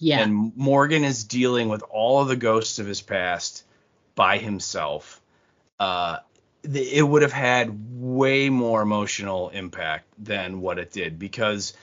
Yeah. And Morgan is dealing with all of the ghosts of his past by himself. It would have had way more emotional impact than what it did, because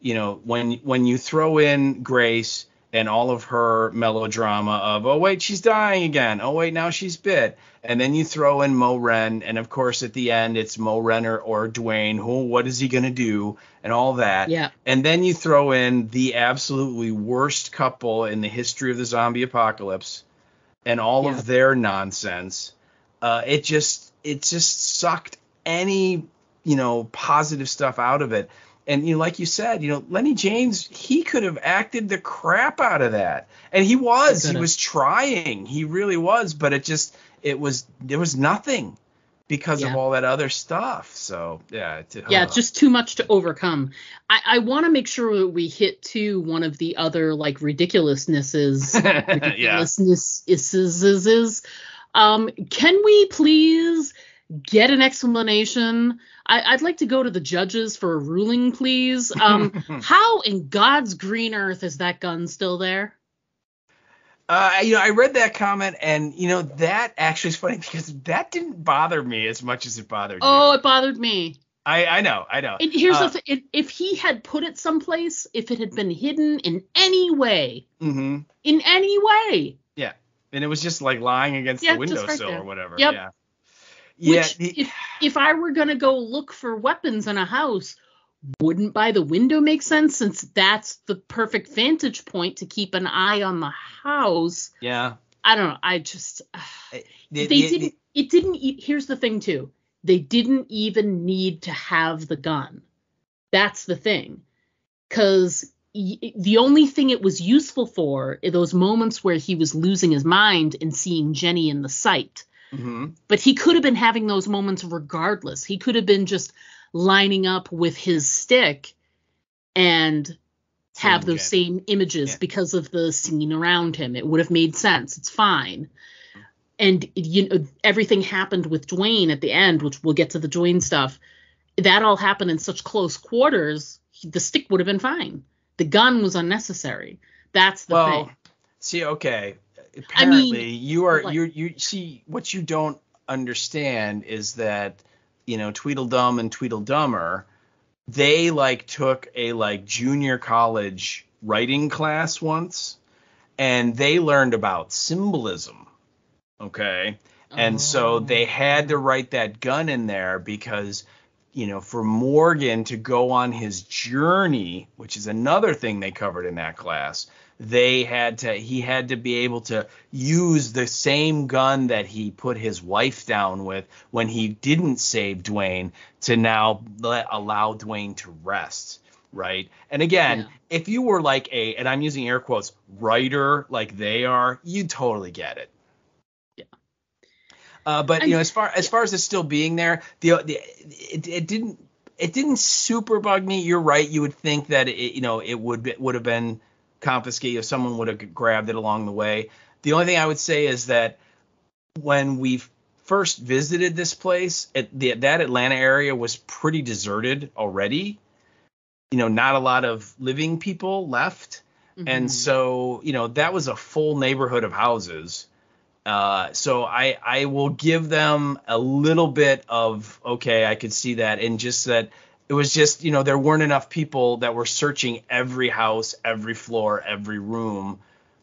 when you throw in Grace and all of her melodrama of, oh wait, she's dying again, oh wait, now she's bit, and then you throw in Mo Ren, and of course at the end it's Mo Ren or Dwayne, what is he gonna do, and all that. Yeah. And then you throw in the absolutely worst couple in the history of the zombie apocalypse and all of their nonsense. It just sucked any positive stuff out of it. And like you said, Lenny James, he could have acted the crap out of that, and he was trying, he really was, but there was nothing because of all that other stuff. So it's just too much to overcome. I want to make sure that we hit to one of the other like ridiculousnesses. Can we please get an explanation? I'd like to go to the judges for a ruling, please. How in God's green earth is that gun still there? I read that comment, and that actually is funny because that didn't bother me as much as it bothered you. Oh, it bothered me. I know. And here's the thing: if he had put it someplace, if it had been hidden in any way, and it was just like lying against the windowsill or whatever. Yep. Yeah. Which, if I were going to go look for weapons in a house, wouldn't by the window make sense, since that's the perfect vantage point to keep an eye on the house? Yeah. I don't know. I just here's the thing too. They didn't even need to have the gun. That's the thing. Because the only thing it was useful for are those moments where he was losing his mind and seeing Jenny in the sight. But he could have been having those moments regardless. He could have been just lining up with his stick and have those same images because of the scene around him. It would have made sense. It's fine. And everything happened with Dwayne at the end, which we'll get to the Dwayne stuff. That all happened in such close quarters. The stick would have been fine. The gun was unnecessary. That's the thing. See, okay. Apparently, you see, what you don't understand is that, Tweedledum and Tweedledummer, they took a junior college writing class once, and they learned about symbolism. Okay. And so they had to write that gun in there because, for Morgan to go on his journey, which is another thing they covered in that class, he had to be able to use the same gun that he put his wife down with when he didn't save Dwayne to now allow Dwayne to rest. Right. And again, if you were and I'm using air quotes, writer like they are, you'd totally get it. But as far as it still being there, it didn't super bug me. You're right. You would think that it would have been confiscated if someone would have grabbed it along the way. The only thing I would say is that when we first visited this place, that Atlanta area was pretty deserted already. Not a lot of living people left, and so that was a full neighborhood of houses. So I will give them a little bit of, okay, I could see that. And just that it was just, there weren't enough people that were searching every house, every floor, every room,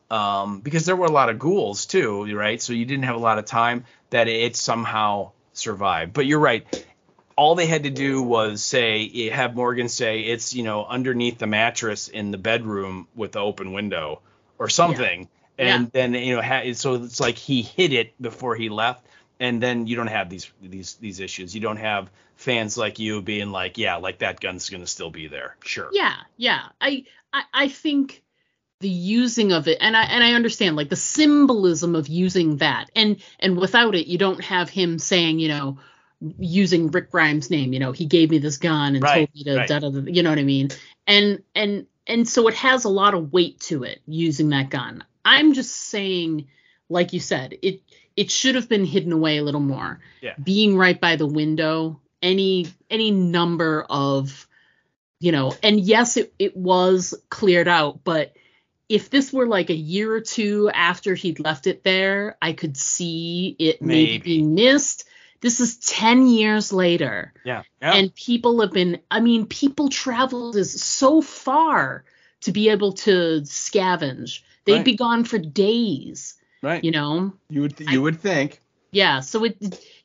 because there were a lot of ghouls too, right? So you didn't have a lot of time that it somehow survived. But you're right. All they had to do was have Morgan say it's, underneath the mattress in the bedroom with the open window or something. Yeah. And then, so it's like he hid it before he left. And then you don't have these issues. You don't have fans like you being that gun's going to still be there. Sure. Yeah. I think the using of it, and I understand the symbolism of using that. And without it, you don't have him saying, using Rick Grimes' name, he gave me this gun and told me to, you know what I mean? And and so it has a lot of weight to it using that gun. I'm just saying, like you said, it should have been hidden away a little more. Yeah. Being right by the window, any number of, and yes, it was cleared out, but if this were like a year or two after he'd left it there, I could see it maybe being missed. This is 10 years later. Yeah. And people traveled so far to be able to scavenge. They'd be gone for days. Right. You would think. Yeah. So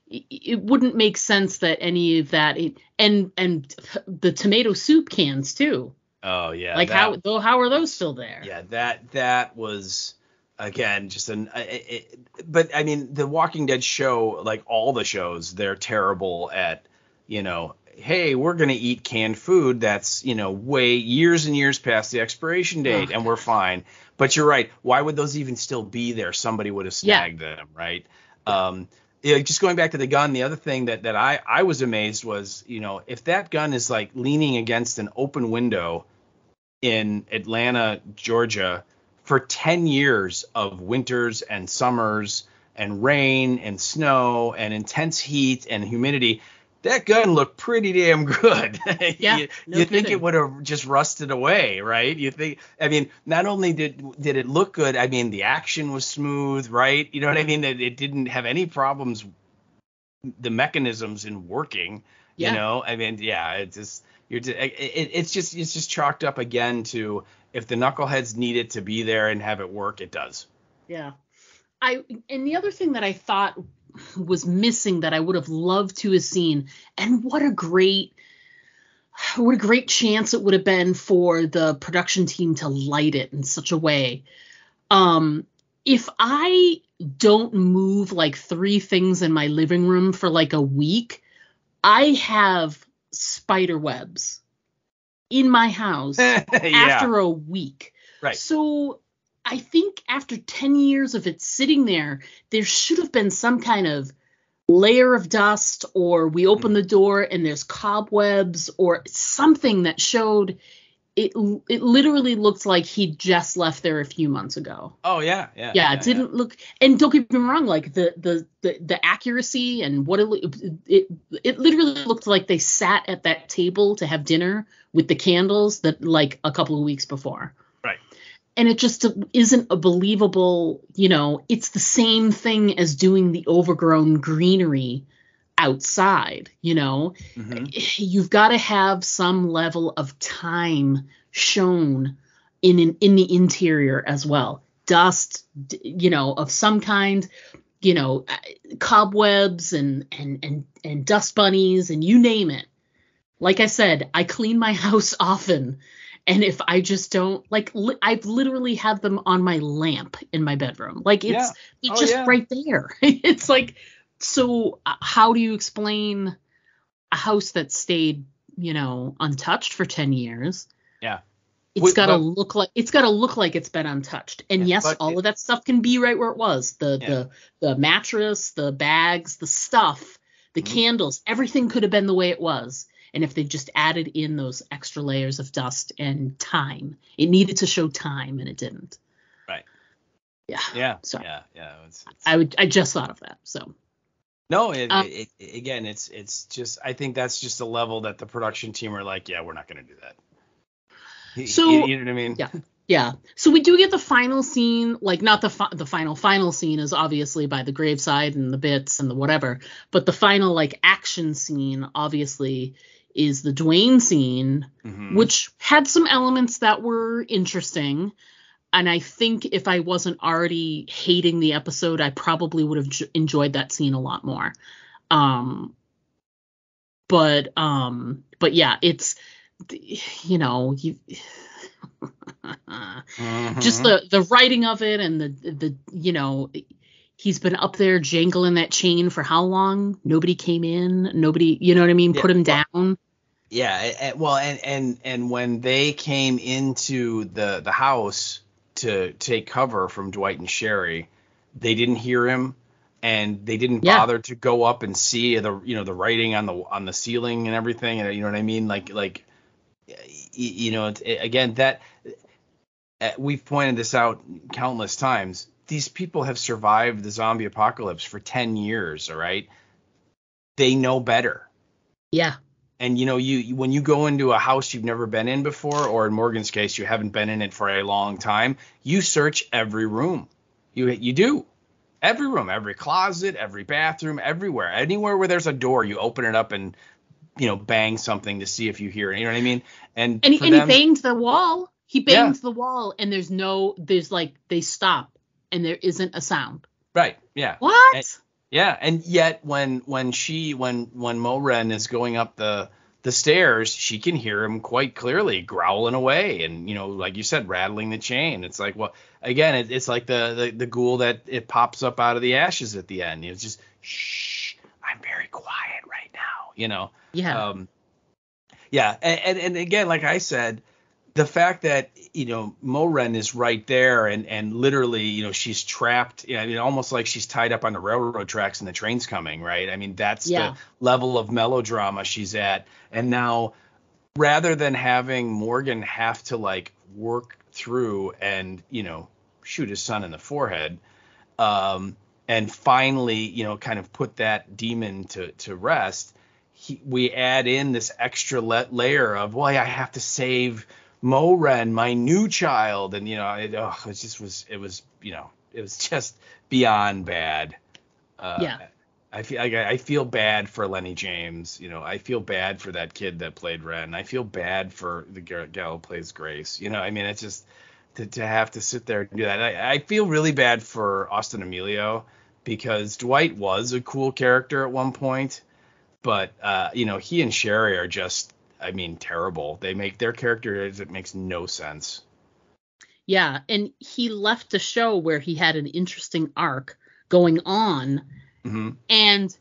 it wouldn't make sense that any of that, and the tomato soup cans too. Oh yeah. Like how are those still there? Yeah. That was, again, just but I mean, the Walking Dead show, like all the shows, they're terrible at, hey, we're going to eat canned food that's, way years and years past the expiration date, and we're fine. But you're right. Why would those even still be there? Somebody would have snagged them, right? Just going back to the gun, the other thing that I was amazed was, if that gun is like leaning against an open window in Atlanta, Georgia, for 10 years of winters and summers and rain and snow and intense heat and humidity, that gun looked pretty damn good. Yeah, you think it would have just rusted away, right? You think, I mean, not only did it look good, I mean, the action was smooth, right? You know what I mean? It didn't have any problems, the mechanisms in working, I mean, yeah, it's just chalked up again to, if the knuckleheads need it to be there and have it work, it does. Yeah. And the other thing that I thought was missing that I would have loved to have seen, and what a great chance it would have been for the production team to light it in such a way. If I don't move like 3 things in my living room for like a week, I have spider webs in my house after a week. Right. So I think after 10 years of it sitting there should have been some kind of layer of dust, or we open the door and there's cobwebs or something that showed it literally looked like he just left there a few months ago. Oh yeah. It didn't look, and don't get me wrong, like the accuracy and what it literally looked like they sat at that table to have dinner with the candles that like a couple of weeks before. Right. And it just isn't a believable, it's the same thing as doing the overgrown greenery outside, Mm-hmm. You've got to have some level of time shown in the interior as well. Dust, of some kind, cobwebs and dust bunnies and you name it. Like I said, I clean my house often. And if I just don't, like, I've literally had them on my lamp in my bedroom. Like, it's just right there. It's like, so how do you explain a house that stayed, untouched for 10 years? Yeah. It's got to look like it's been untouched. And yes, all of that stuff can be right where it was. The mattress, the bags, the stuff, the candles, everything could have been the way it was. And if they just added in those extra layers of dust and time, it needed to show time, and it didn't. Right. Yeah. Yeah. So yeah. I just thought of that. So. No, again, it's just, I think that's just a level that the production team are like, yeah, we're not going to do that. So you know what I mean? Yeah. Yeah. So we do get the final scene, like not the final scene is obviously by the graveside and the bits and the whatever, but the final like action scene obviously is the Dwayne scene, which had some elements that were interesting. And I think if I wasn't already hating the episode, I probably would have enjoyed that scene a lot more. But yeah, it's, just the writing of it and the he's been up there jangling that chain for how long? Nobody came in. Nobody, put him down. Yeah. Well, and when they came into the house to take cover from Dwight and Sherry, they didn't hear him, and they didn't bother to go up and see the writing on the ceiling and everything. And you know what I mean? Like again, that we've pointed this out countless times. These people have survived the zombie apocalypse for 10 years. All right. They know better. Yeah. And, when you go into a house you've never been in before, or in Morgan's case, you haven't been in it for a long time, you search every room. You do. Every room, every closet, every bathroom, everywhere. Anywhere where there's a door, you open it up and, bang something to see if you hear it. You know what I mean? And he banged the wall. He banged the wall, and they stop, and there isn't a sound. Right. Yeah. What? And yet when Mo Ren is going up the stairs, she can hear him quite clearly growling away, and like you said, rattling the chain. It's like, well, again, it's like the ghoul that it pops up out of the ashes at the end. It's just, shh, I'm very quiet right now. Yeah. Yeah, and again, like I said, the fact that Mo Ren is right there and literally she's trapped, almost like she's tied up on the railroad tracks and the train's coming, right? I mean, that's the level of melodrama she's at. And now, rather than having Morgan have to work through and shoot his son in the forehead, and finally kind of put that demon to rest, we add in this extra layer of, well, I have to save Mo Ren, my new child, and it was just beyond bad. I feel bad for Lenny James. I feel bad for that kid that played Ren. I feel bad for the gal who plays Grace. It's just to have to sit there and do that. I feel really bad for Austin Emilio, because Dwight was a cool character at one point, but he and Sherry are just, terrible. They make their characters, it makes no sense. Yeah, and he left a show where he had an interesting arc going on, and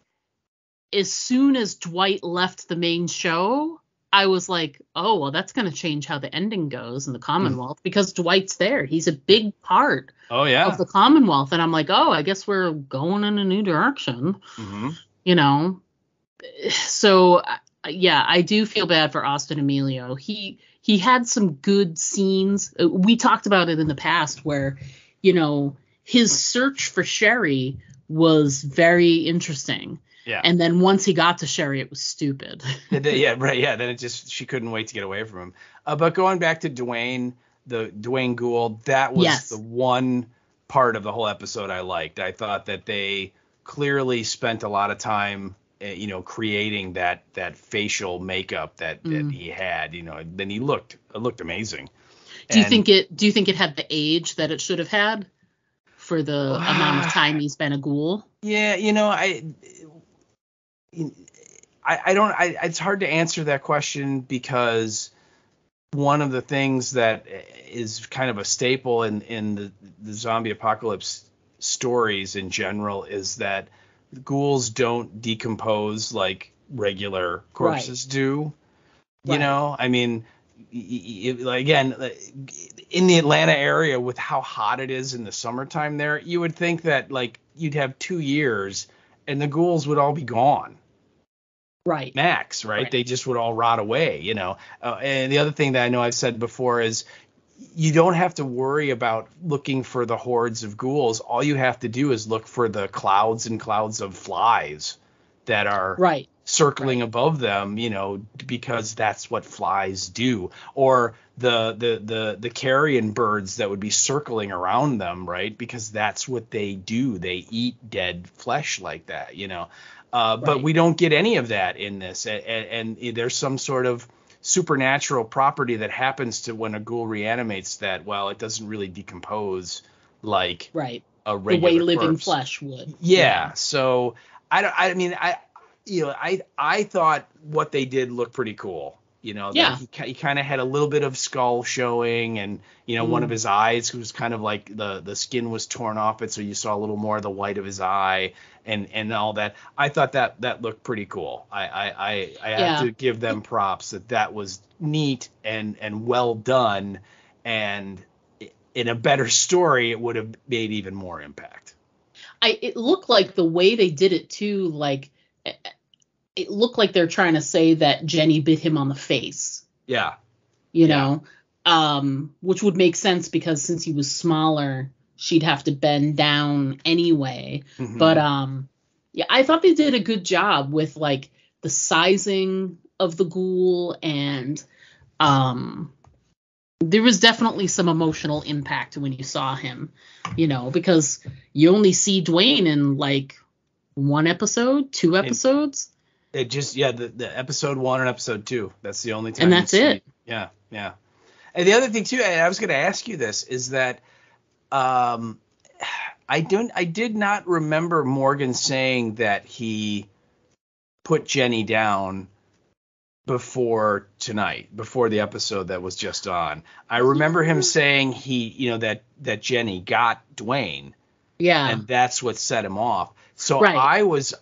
as soon as Dwight left the main show, I was like, oh, well, that's going to change how the ending goes in the Commonwealth, because Dwight's there. He's a big part of the Commonwealth, and I'm like, oh, I guess we're going in a new direction, So, yeah, I do feel bad for Austin Emilio. He had some good scenes. We talked about it in the past where, his search for Sherry was very interesting. Yeah. And then once he got to Sherry, it was stupid. Yeah, right. Yeah. Then she couldn't wait to get away from him. But going back to Dwayne, the Dwayne Gould, that was the one part of the whole episode I liked. I thought that they clearly spent a lot of time creating that facial makeup that he had, then he looked amazing. Do you think it had the age that it should have had for the amount of time he's been a ghoul? Yeah, I don't, it's hard to answer that question, because one of the things that is kind of a staple in the zombie apocalypse stories in general is that ghouls don't decompose like regular corpses do. Again, in the Atlanta area, with how hot it is in the summertime there, you would think that you'd have 2 years and the ghouls would all be gone. Right. Max, right? They just would all rot away, and the other thing that I know I've said before is, you don't have to worry about looking for the hordes of ghouls. All you have to do is look for the clouds and clouds of flies that are circling above them, because that's what flies do. Or the carrion birds that would be circling around them, right? Because that's what they do. They eat dead flesh like that, But we don't get any of that in this. And there's some sort of supernatural property that happens to when a ghoul reanimates that, well, it doesn't really decompose like a regular the way living corpse. Flesh would. Yeah. So I thought what they did looked pretty cool. That he kind of had a little bit of skull showing, and one of his eyes was kind of like the skin was torn off it, so you saw a little more of the white of his eye, and all that. I thought that looked pretty cool. I have to give them props that was neat and well done, and in a better story it would have made even more impact. It looked like the way they did it too, it looked like they're trying to say that Jenny bit him on the face. Yeah. you Yeah. know, which would make sense because since he was smaller, she'd have to bend down anyway. Mhm. But yeah, I thought they did a good job with like the sizing of the ghoul, and there was definitely some emotional impact when you saw him, you know, because you only see Dwayne in like one episode, two episodes, It just, yeah, the episode 1 and episode 2. That's the only time. and that's it. Yeah, yeah. And the other thing too, and I was going to ask you this, is that I did not remember Morgan saying that he put Jenny down before tonight, before the episode that was just on. I remember him saying that Jenny got Dwayne, Yeah. and that's what set him off. So Right. I was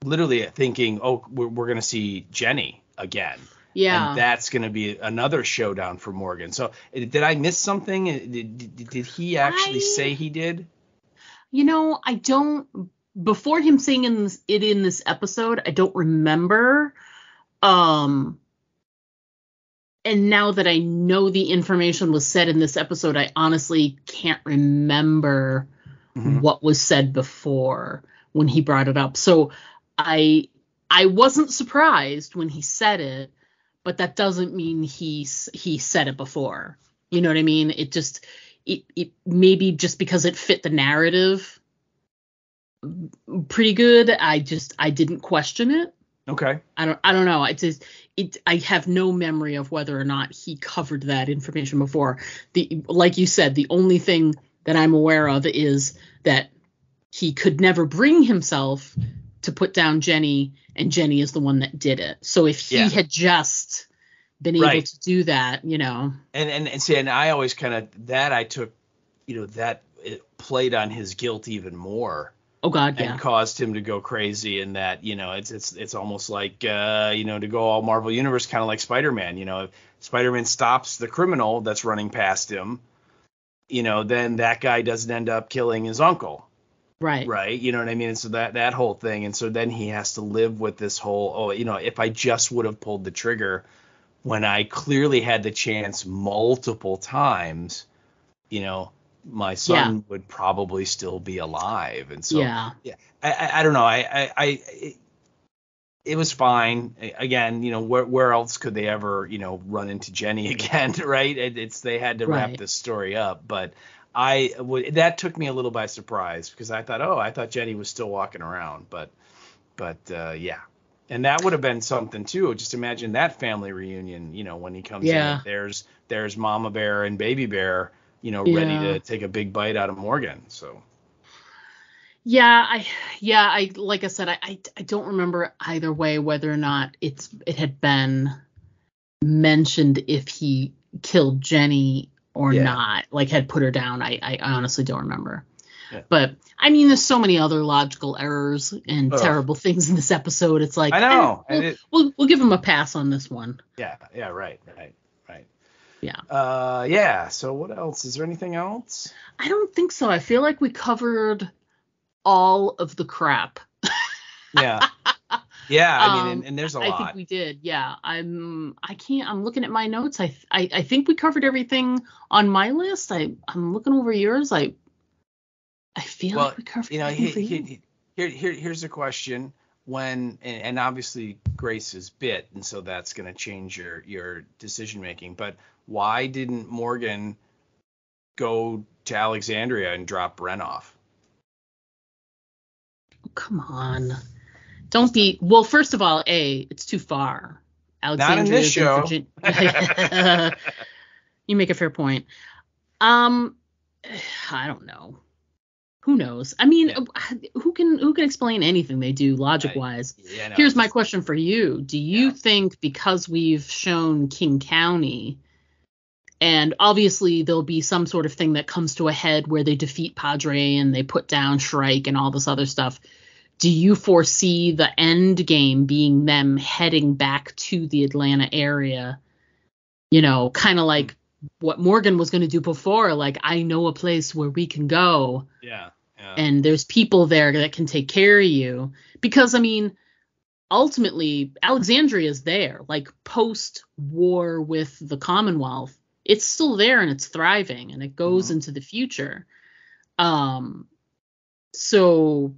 literally thinking, oh, we're going to see Jenny again. Yeah. And that's going to be another showdown for Morgan. So did I miss something? Did he actually say he did? You know, I don't. Before him saying in this episode, I don't remember. And now that I know the information was said in this episode, I honestly can't remember what was said before when he brought it up. So I wasn't surprised when he said it, but that doesn't mean he said it before. You know what I mean? It just it maybe just because it fit the narrative pretty good. I didn't question it. Okay. I don't know. I have no memory of whether or not he covered that information before. Like you said, the only thing that I'm aware of is that he could never bring himself to put down Jenny, and Jenny is the one that did it. So if he had just been able to do that, you know. And I always kind of I took, that it played on his guilt even more. Oh God, yeah. And caused him to go crazy, and that, it's almost like, to go all Marvel Universe, kind of like Spider-Man. If Spider-Man stops the criminal that's running past him, then that guy doesn't end up killing his uncle. Right. Right. You know what I mean? And so that whole thing. And so then he has to live with this whole, if I just would have pulled the trigger when I clearly had the chance multiple times, my son would probably still be alive. And so, I don't know. It was fine. Again, where else could they ever, run into Jenny again? Right. They had to wrap this story up. But that took me a little by surprise, because I thought Jenny was still walking around. But yeah. And that would have been something too. Just imagine that family reunion, when he comes in. There's Mama Bear and Baby Bear, ready to take a big bite out of Morgan. So. I like I said, I don't remember either way whether or not it had been mentioned if he killed Jenny or not, like had put her down. I honestly don't remember. Yeah. But I mean, there's so many other logical errors and terrible things in this episode. It's like, I know. We'll give him a pass on this one. Yeah, right. Yeah. So what else? Is there anything else? I don't think so. I feel like we covered all of the crap. Yeah. I mean, and there's a lot. I think we did. Yeah. I'm looking at my notes. I think we covered everything on my list. I'm looking over yours. I feel like we covered everything. Here's a question. And obviously Grace is bit, and so that's going to change your decision making. But why didn't Morgan go to Alexandria and drop Bren off? Oh, come on. Don't be. Well, first of all, it's too far. Alexandria, not in this show. Virginia. You make a fair point. I don't know. Who knows? I mean, who can explain anything they do logic wise? Here's my question for you. Do you think, because we've shown King County, and obviously there'll be some sort of thing that comes to a head where they defeat Padre and they put down Shrike and all this other stuff, do you foresee the end game being them heading back to the Atlanta area? Kind of like what Morgan was going to do before, like, I know a place where we can go. Yeah. And there's people there that can take care of you. Because, I mean, ultimately Alexandria is there, like post-war with the Commonwealth. It's still there and it's thriving and it goes into the future. So,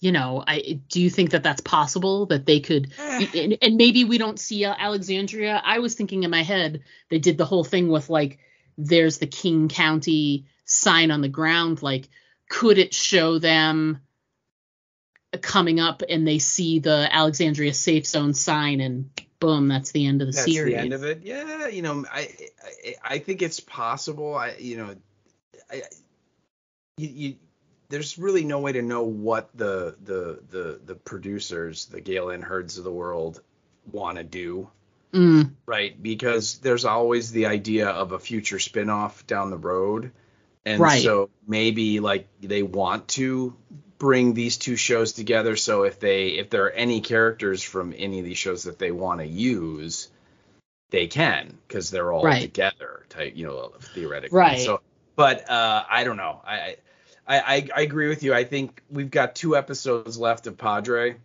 do you think that that's possible, that they could, and maybe we don't see Alexandria? I was thinking in my head, they did the whole thing with like, there's the King County sign on the ground. Like, could it show them coming up and they see the Alexandria safe zone sign and boom, that's the end of the series. That's the end of it. Yeah. I think it's possible. There's really no way to know what the producers, the Galen Herds of the world, want to do, right? Because there's always the idea of a future spinoff down the road, and so maybe like they want to bring these two shows together. So if there are any characters from any of these shows that they want to use, they can, because they're all together, theoretically. Right. So, but I don't know. I agree with you. I think we've got 2 episodes left of Padre,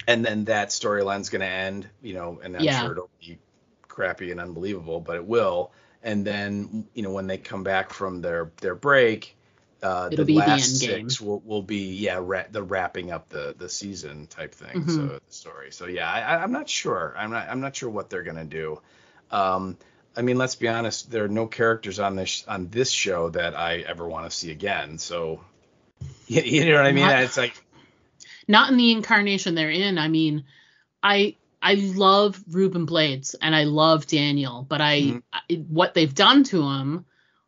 and then that storyline's going to end, and I'm sure it'll be crappy and unbelievable, but it will. And then, when they come back from their break, the last 6 will be the wrapping up the season type thing. So the story. So I'm not sure. I'm not sure what they're going to do. I mean, let's be honest. There are no characters on this show that I ever want to see again. So, you know what I mean? It's like, not in the incarnation they're in. I mean, I love Ruben Blades and I love Daniel, but what they've done to him,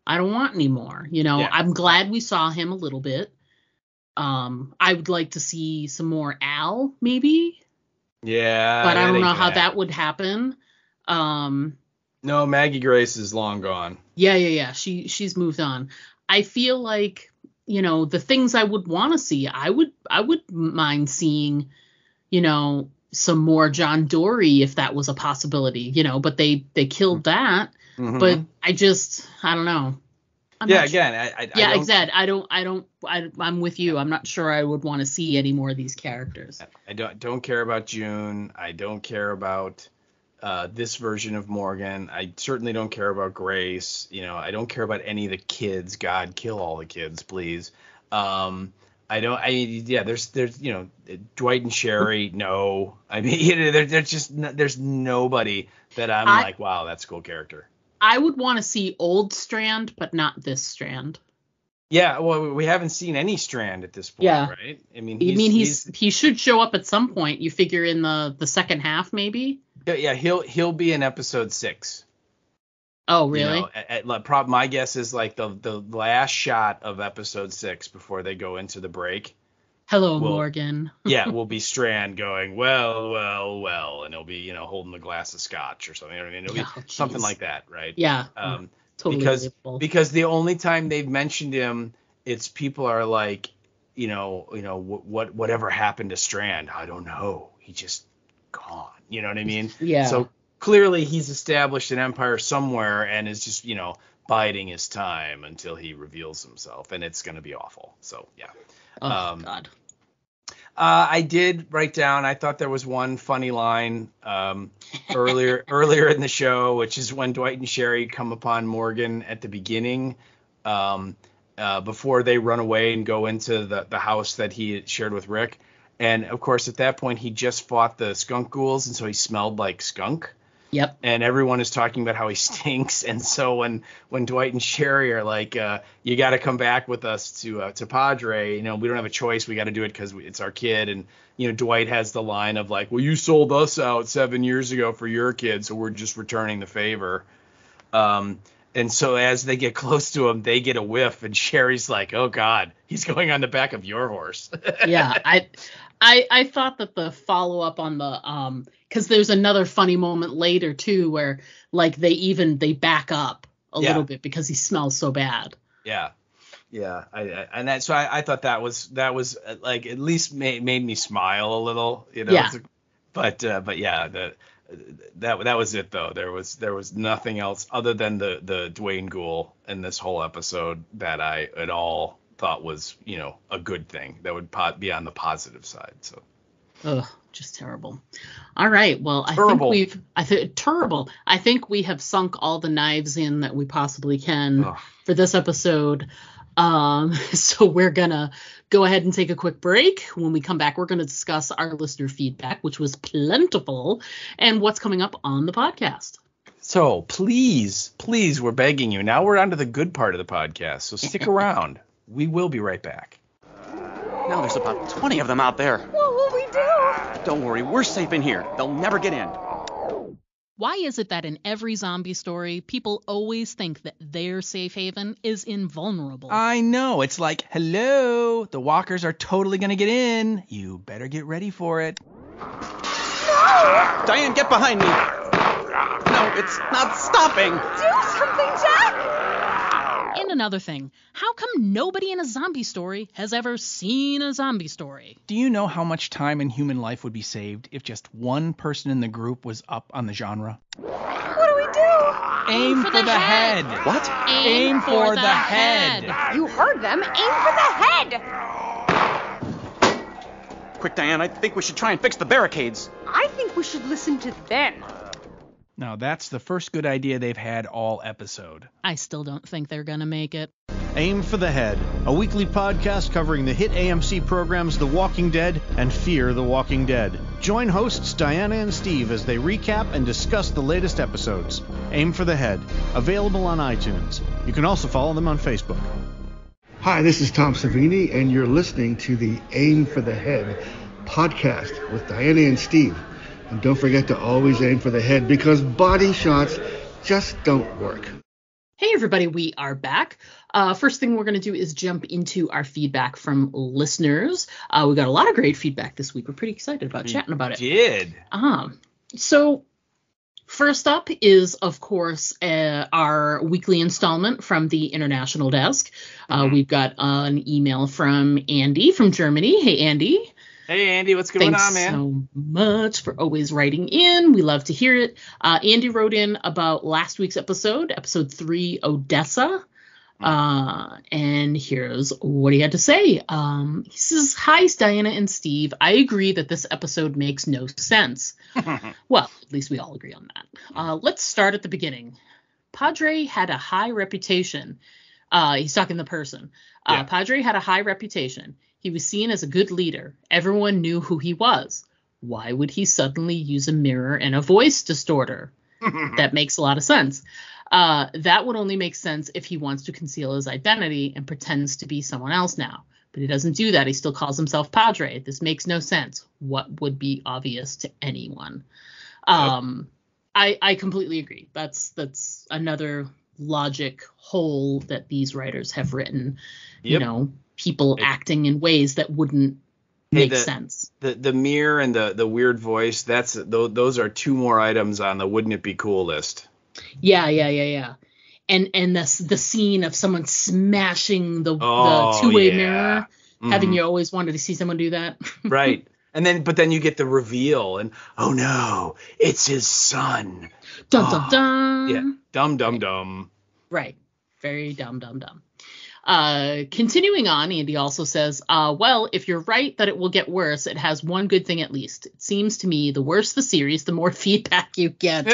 I don't want anymore. I'm glad we saw him a little bit. I would like to see some more Al, maybe. Yeah, but I don't know how that would happen. No, Maggie Grace is long gone. Yeah. She's moved on. I feel like, the things I would want to see, I would mind seeing, some more John Dory if that was a possibility, but they killed that. But I don't know. I'm with you. I'm not sure I would want to see any more of these characters. I don't care about June. I don't care about this version of Morgan. I certainly don't care about Grace. I don't care about any of the kids. God, kill all the kids, please. There's Dwight and Sherry. No, I mean, there's nobody that I'm like, wow, that's a cool character. I would want to see old Strand, but not this Strand. Yeah, well, we haven't seen any Strand at this point, right? I mean, he should show up at some point. You figure in the second half, maybe. Yeah, he'll be in episode 6. Oh, really? My guess is like the last shot of episode 6 before they go into the break. Hello, Morgan. Will be Strand going, well, and he'll be, holding a glass of scotch or something. I mean, it'll be something like that, right? Yeah. Totally. Because the only time they've mentioned him, it's people are like, whatever happened to Strand? I don't know. He just gone. You know what I mean? Yeah. So clearly he's established an empire somewhere and is just, biding his time until he reveals himself, and it's going to be awful. So, yeah. Oh, God. I did write down, I thought there was one funny line earlier in the show, which is when Dwight and Sherry come upon Morgan at the beginning, before they run away and go into the house that he had shared with Rick. And, of course, at that point, he just fought the skunk ghouls, and so he smelled like skunk. Yep. And everyone is talking about how he stinks. And so when Dwight and Sherry are like, you got to come back with us to Padre, we don't have a choice. We got to do it because it's our kid. And, Dwight has the line of like, well, you sold us out 7 years ago for your kid, so we're just returning the favor. And so as they get close to him, they get a whiff. And Sherry's like, oh, God, he's going on the back of your horse. Yeah, I thought that the follow up on the because there's another funny moment later too where like they back up a little bit because he smells so bad. Yeah. I thought that was like at least made me smile a little, Yeah. But yeah, that was it though. There was nothing else other than the Dwayne Ghoul in this whole episode that I at all thought was a good thing that would be on the positive side. So. Oh, just terrible. All right. Well, Terrible. terrible. I think we have sunk all the knives in that we possibly can Ugh. for this episode. So we're going to go ahead and take a quick break. When we come back, we're going to discuss our listener feedback, which was plentiful, and what's coming up on the podcast. So please, we're begging you. Now we're on to the good part of the podcast. So stick around. We will be right back. Now there's about 20 of them out there. What will we do? Don't worry, we're safe in here. They'll never get in. Why is it that in every zombie story, people always think that their safe haven is invulnerable? I know. It's like, hello, the walkers are totally going to get in. You better get ready for it. No! Diane, get behind me. No, it's not stopping. Do something, Jack! And another thing, how come nobody in a zombie story has ever seen a zombie story? Do you know how much time in human life would be saved if just one person in the group was up on the genre? What do we do? Aim for the head. What? Aim for the head. You heard them. Aim for the head! Quick, Diane, I think we should try and fix the barricades. I think we should listen to them. Now, that's the first good idea they've had all episode. I still don't think they're gonna make it. Aim for the Head, a weekly podcast covering the hit AMC programs The Walking Dead and Fear the Walking Dead. Join hosts Diana and Steve as they recap and discuss the latest episodes. Aim for the Head, available on iTunes. You can also follow them on Facebook. Hi, this is Tom Savini, and you're listening to the Aim for the Head podcast with Diana and Steve. And don't forget to always aim for the head, because body shots just don't work. Hey, everybody, we are back. First thing we're going to do is jump into our feedback from listeners. We got a lot of great feedback this week. We're pretty excited about chatting about it. Did. So first up is, of course, our weekly installment from the International Desk. We've got an email from Andy from Germany. Hey, Andy. Hey, Andy, what's going on, man? Thanks so much for always writing in. We love to hear it. Andy wrote in about last week's episode 3, Odessa. And here's what he had to say. He says, "Hi, Diana and Steve. I agree that this episode makes no sense." Well, at least we all agree on that. Let's start at the beginning. Padre had a high reputation. He's talking to the person. Padre had a high reputation. He was seen as a good leader. Everyone knew who he was. Why would he suddenly use a mirror and a voice distorter? That makes a lot of sense. That would only make sense if he wants to conceal his identity and pretends to be someone else now. But he doesn't do that. He still calls himself Padre. This makes no sense. What would be obvious to anyone? I completely agree. That's another logic hole that these writers have written. You know, people acting in ways that wouldn't make sense. The mirror and the weird voice, those are 2 more items on the wouldn't it be cool list. Yeah. And the scene of someone smashing the two-way mirror, having you always wanted to see someone do that. Right. But then you get the reveal and, oh no, it's his son. Dum dum dum. Yeah. Dumb. Right. Very dumb. Continuing on, Andy also says, well, if you're right that it will get worse, it has one good thing at least. It seems to me the worse the series, the more feedback you get.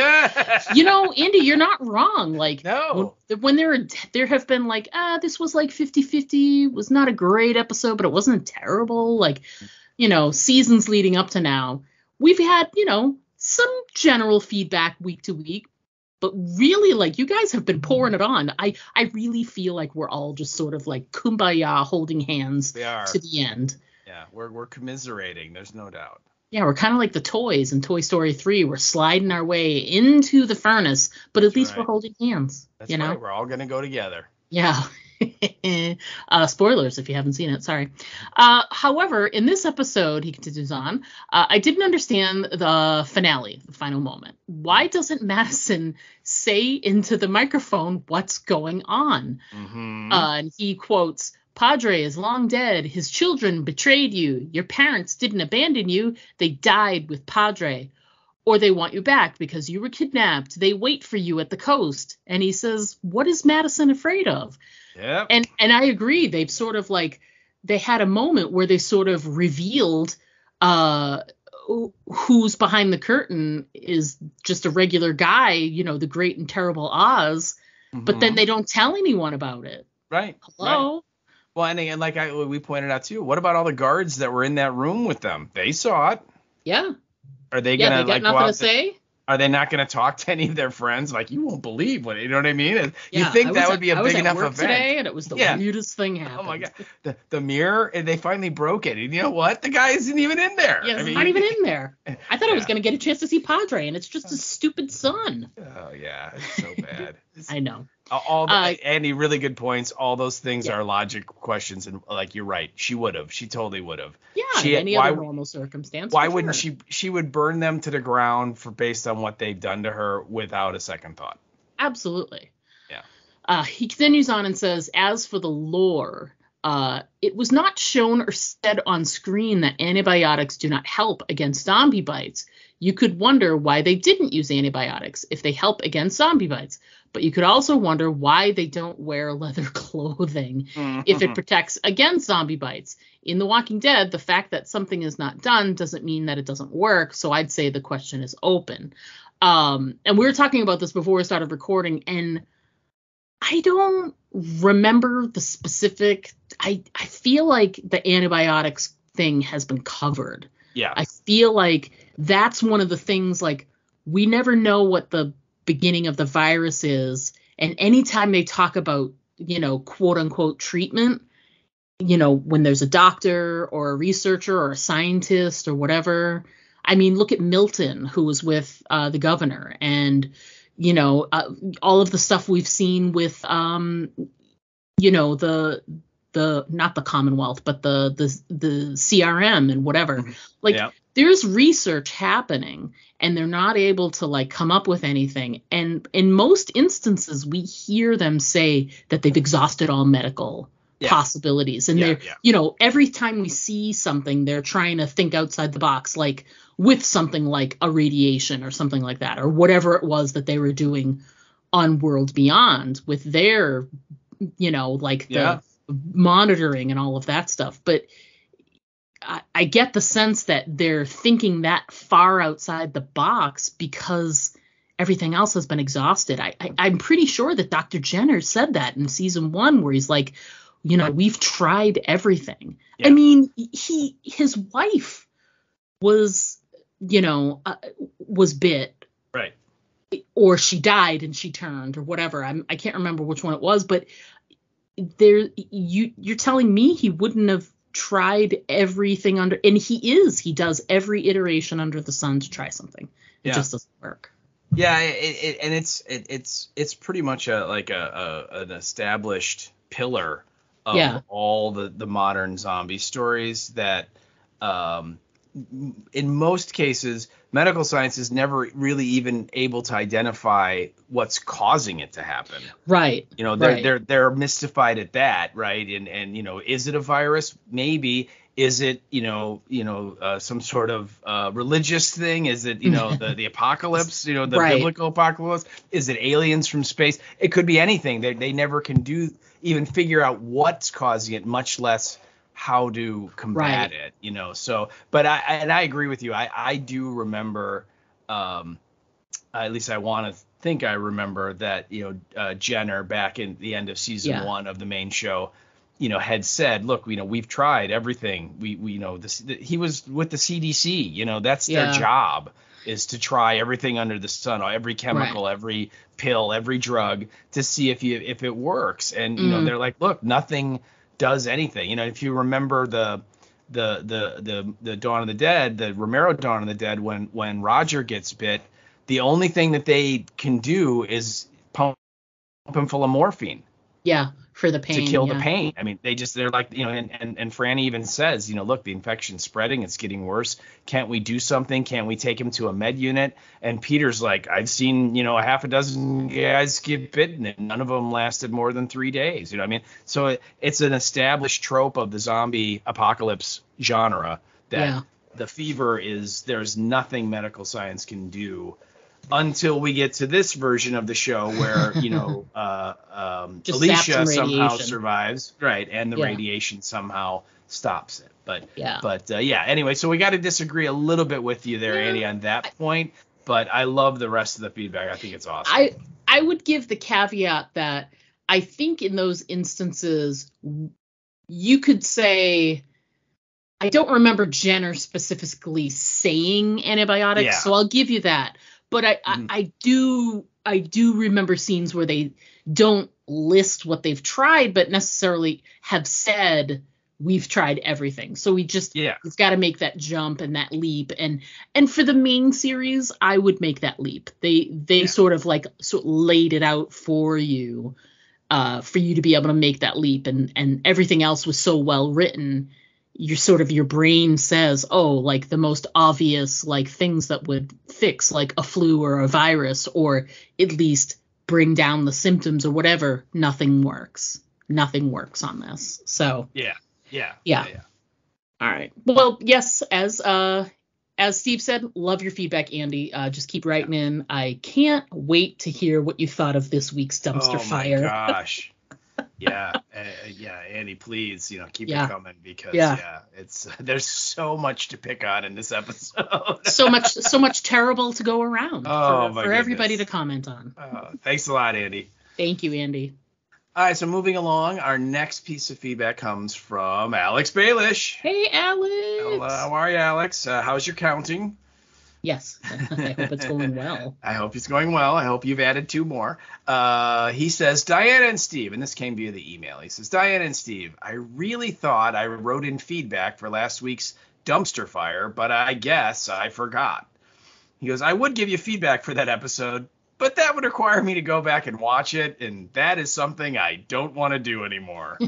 You know, Andy, you're not wrong. Like, no. When there have been like, this was like 50-50, was not a great episode, but it wasn't terrible. Like, you know, seasons leading up to now, we've had, you know, some general feedback week to week. But really, like, you guys have been pouring it on. I really feel like we're all just sort of like kumbaya holding hands to the end. Yeah, we're commiserating. There's no doubt. Yeah, we're kind of like the toys in Toy Story 3. We're sliding our way into the furnace, but at least we're holding hands. That's right. We're all going to go together. Yeah. Spoilers if you haven't seen it. Sorry. However, in this episode, he continues on, I didn't understand the finale, the final moment. Why doesn't Madison say into the microphone what's going on? And he quotes, Padre is long dead. His children betrayed you. Your parents didn't abandon you. They died with Padre. Or they want you back because you were kidnapped. They wait for you at the coast. And he says, what is Madison afraid of? Yeah. And I agree. They've sort of like, they had a moment where they sort of revealed who's behind the curtain is just a regular guy, the great and terrible Oz, but then they don't tell anyone about it. Right. Hello? Right. Well, and like we pointed out too, what about all the guards that were in that room with them? They saw it. Yeah. Are they Yeah, gonna they got nothing to say? Are they not going to talk to any of their friends? Like, you won't believe what, you know what I mean? And Yeah, you think that would be a big enough work event today, and it was the weirdest thing happened. Oh my God, the mirror, and they finally broke it. And you know what? The guy isn't even in there. Yeah, he's not even in there. I thought I was going to get a chance to see Padre, and it's just his stupid son. Oh yeah, it's so bad. I know. Andy, really good points. All those things are logic questions, and like you're right, she would have. She totally would have. Yeah, in any other normal circumstance. Why wouldn't she? She would burn them to the ground based on what they've done to her without a second thought. Absolutely. Yeah. He continues on and says, as for the lore, it was not shown or said on screen that antibiotics do not help against zombie bites. You could wonder why they didn't use antibiotics if they help against zombie bites. But you could also wonder why they don't wear leather clothing if it protects against zombie bites. In The Walking Dead, the fact that something is not done doesn't mean that it doesn't work. So I'd say the question is open. And we were talking about this before we started recording, and I don't remember the specific. I feel like the antibiotics thing has been covered. Yeah. I feel like that's one of the things, like, we never know what the beginning of the virus is. And anytime they talk about, quote unquote treatment, when there's a doctor or a researcher or a scientist or whatever. I mean, look at Milton, who was with the governor, and, all of the stuff we've seen with, the not the Commonwealth, but the CRM and whatever. Like, there's research happening, and they're not able to, like, come up with anything. And in most instances, we hear them say that they've exhausted all medical possibilities. And they're, every time we see something, they're trying to think outside the box, like with something like a radiation or something like that, or whatever it was that they were doing on World Beyond with their, the monitoring and all of that stuff. But I get the sense that they're thinking that far outside the box because everything else has been exhausted. I'm pretty sure that Dr. Jenner said that in season 1, where he's like, we've tried everything. Yeah. I mean, his wife was, was bit. Right. Or she died and she turned or whatever. I can't remember which one it was, but you're telling me he wouldn't have tried everything and he does every iteration under the sun to try something. It just doesn't work. Yeah. And it's pretty much an established pillar of all the modern zombie stories that, in most cases, medical science is never really even able to identify what's causing it to happen. Right. They're mystified at that, right? And is it a virus? Maybe. Is it some sort of religious thing? Is it the apocalypse? The biblical apocalypse? Is it aliens from space? It could be anything. They never can even figure out what's causing it, much less how to combat it, so, but I agree with you. I do remember, at least I want to think I remember that, Jenner back in the end of season 1 of the main show, had said, look, we've tried everything. He was with the CDC, that's their job, is to try everything under the sun, every chemical, every pill, every drug, to see if it works. And, they're like, look, nothing does anything. If you remember the Dawn of the Dead, the Romero Dawn of the Dead, when Roger gets bit, the only thing that they can do is pump him full of morphine. Yeah, for the pain. To kill the pain. I mean, they're like, and Franny even says, look, the infection's spreading, it's getting worse. Can't we do something? Can't we take him to a med unit? And Peter's like, I've seen, a half a dozen guys get bitten, and none of them lasted more than 3 days. I mean? So it's an established trope of the zombie apocalypse genre that the fever there's nothing medical science can do until we get to this version of the show where, Just Alicia zapped some somehow radiation. survives, right, and the Yeah. radiation somehow stops it. But Yeah. Anyway, so we got to disagree a little bit with you there, Yeah. Andy, on that point. But I love the rest of the feedback. I think it's awesome. I would give the caveat that I think in those instances you could say, I don't remember Jenner specifically saying antibiotics, Yeah. so I'll give you that. But I do remember scenes where they don't list what they've tried, but necessarily have said we've tried everything. So we've got to make that jump and that leap. And for the main series, I would make that leap. They sort of laid it out for you to be able to make that leap, and everything else was so well written. Your brain says, oh, like the most obvious things that would fix like a flu or a virus, or at least bring down the symptoms or whatever. Nothing works on this. So Yeah. All right. Well, yes, as Steve said, love your feedback, Andy. Just keep writing in. I can't wait to hear what you thought of this week's dumpster fire. Oh my gosh. Yeah. Andy, please, keep it coming, because it's there's so much to pick on in this episode. so much terrible to go around for everybody to comment on. Thanks a lot, Andy. Thank you, Andy. All right, so moving along, our next piece of feedback comes from Alex Baelish. Hey, Alex. Hello, how are you, Alex? How's your counting? Yes, I hope it's going well. I hope it's going well. I hope you've added 2 more. He says, Diana and Steve, and this came via the email. He says, Diana and Steve, I really thought I wrote in feedback for last week's dumpster fire, but I guess I forgot. He goes, I would give you feedback for that episode, but that would require me to go back and watch it, and that is something I don't want to do anymore.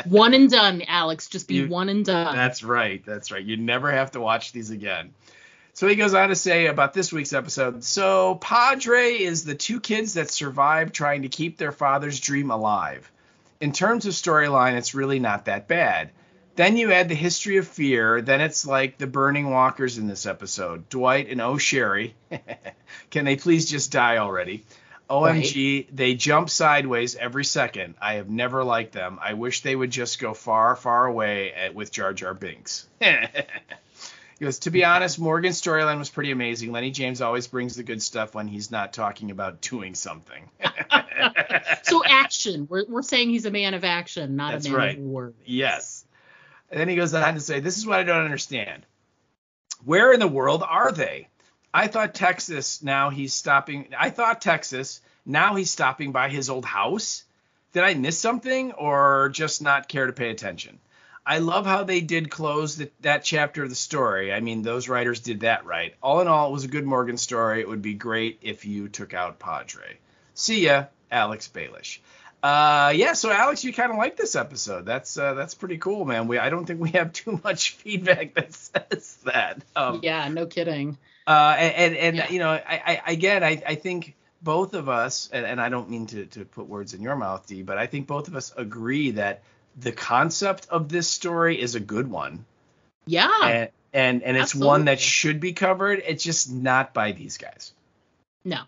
One and done, Alex. Just be one and done. That's right. You never have to watch these again. So he goes on to say about this week's episode, so Padre is the 2 kids that survived trying to keep their father's dream alive. In terms of storyline, it's really not that bad. Then you add the history of fear, then it's like the burning walkers in this episode. Dwight and Sherry, can they please just die already? OMG, right. They jump sideways every second. I have never liked them. I wish they would just go far, far away with Jar Jar Binks. He goes, to be honest, Morgan's storyline was pretty amazing. Lenny James always brings the good stuff when he's not talking about doing something. So action. We're saying he's a man of action, not That's a man right. of words. Yes. And then he goes on to say, this is what I don't understand. Where in the world are they? I thought Texas, now he's stopping by his old house. Did I miss something, or just not care to pay attention? I love how they did close that chapter of the story. I mean, those writers did that right. All in all, it was a good Morgan story. It would be great if you took out Padre. See ya, Alex Baelish. So Alex, you kind of like this episode. That's pretty cool, man. I don't think we have too much feedback that says that. Yeah, no kidding. I think both of us, and I don't mean to put words in your mouth, Dee, but I think both of us agree that the concept of this story is a good one. Yeah. And it's absolutely. One that should be covered. It's just not by these guys. No.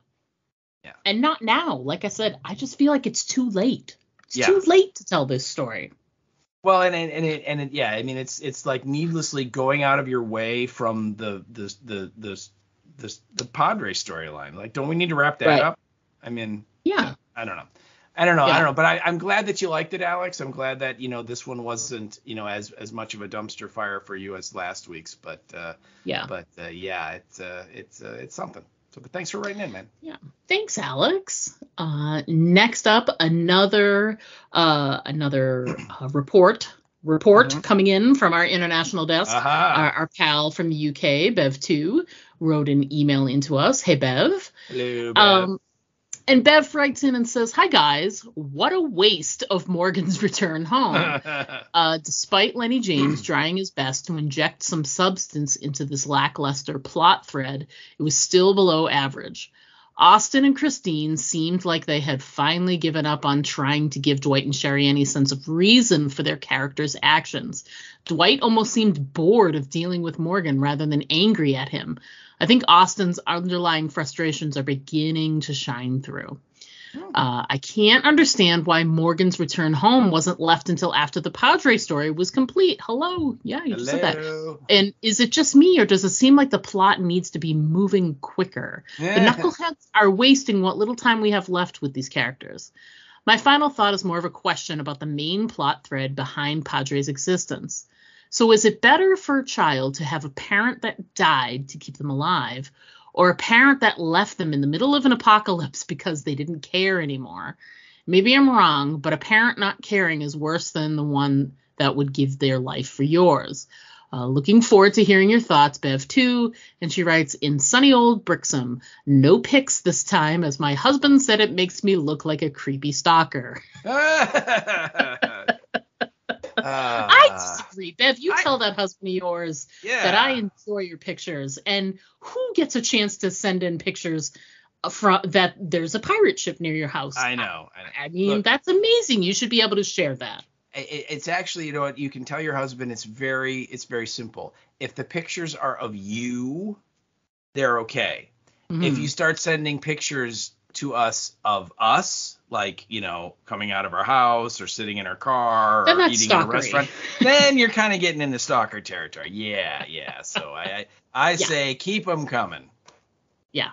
Yeah. And not now. Like I said, I just feel like it's too late. It's too late to tell this story. Well, it's like needlessly going out of your way from the Padre storyline. Like, don't we need to wrap that up? I mean, I don't know. But I'm glad that you liked it, Alex. I'm glad that, this one wasn't, as much of a dumpster fire for you as last week's. But it's something. So, but thanks for writing in, man. Yeah. Thanks, Alex. Next up, another report coming in from our international desk. Our pal from the UK, Bev 2, wrote an email into us. Hey, Bev. Hello, Bev. And Bev writes in and says, hi, guys. What a waste of Morgan's return home. Despite Lenny James trying his best to inject some substance into this lackluster plot thread, it was still below average. Austin and Christine seemed like they had finally given up on trying to give Dwight and Sherry any sense of reason for their characters' actions. Dwight almost seemed bored of dealing with Morgan rather than angry at him. I I think Austin's underlying frustrations are beginning to shine through. I can't understand why Morgan's return home wasn't left until after the Padre story was complete. Hello. Yeah, you just said that. And is it just me, or does it seem like the plot needs to be moving quicker? The knuckleheads are wasting what little time we have left with these characters. My final thought is more of a question about the main plot thread behind Padre's existence. So is it better for a child to have a parent that died to keep them alive, or a parent that left them in the middle of an apocalypse because they didn't care anymore? Maybe I'm wrong, but a parent not caring is worse than the one that would give their life for yours. Looking forward to hearing your thoughts, Bev, too. And she writes, in sunny old Brixham, no pics this time, as my husband said it makes me look like a creepy stalker. I disagree, Bev. You tell that husband of yours that I enjoy your pictures. And who gets a chance to send in pictures from that there's a pirate ship near your house? I know. I mean, look, that's amazing. You should be able to share that. It's actually, you know what, you can tell your husband it's very simple. If the pictures are of you, they're okay. Mm-hmm. If you start sending pictures to us of us, like, you know, coming out of our house or sitting in our car or eating in a restaurant, then you're kind of getting into stalker territory. Yeah. So I say keep them coming. Yeah.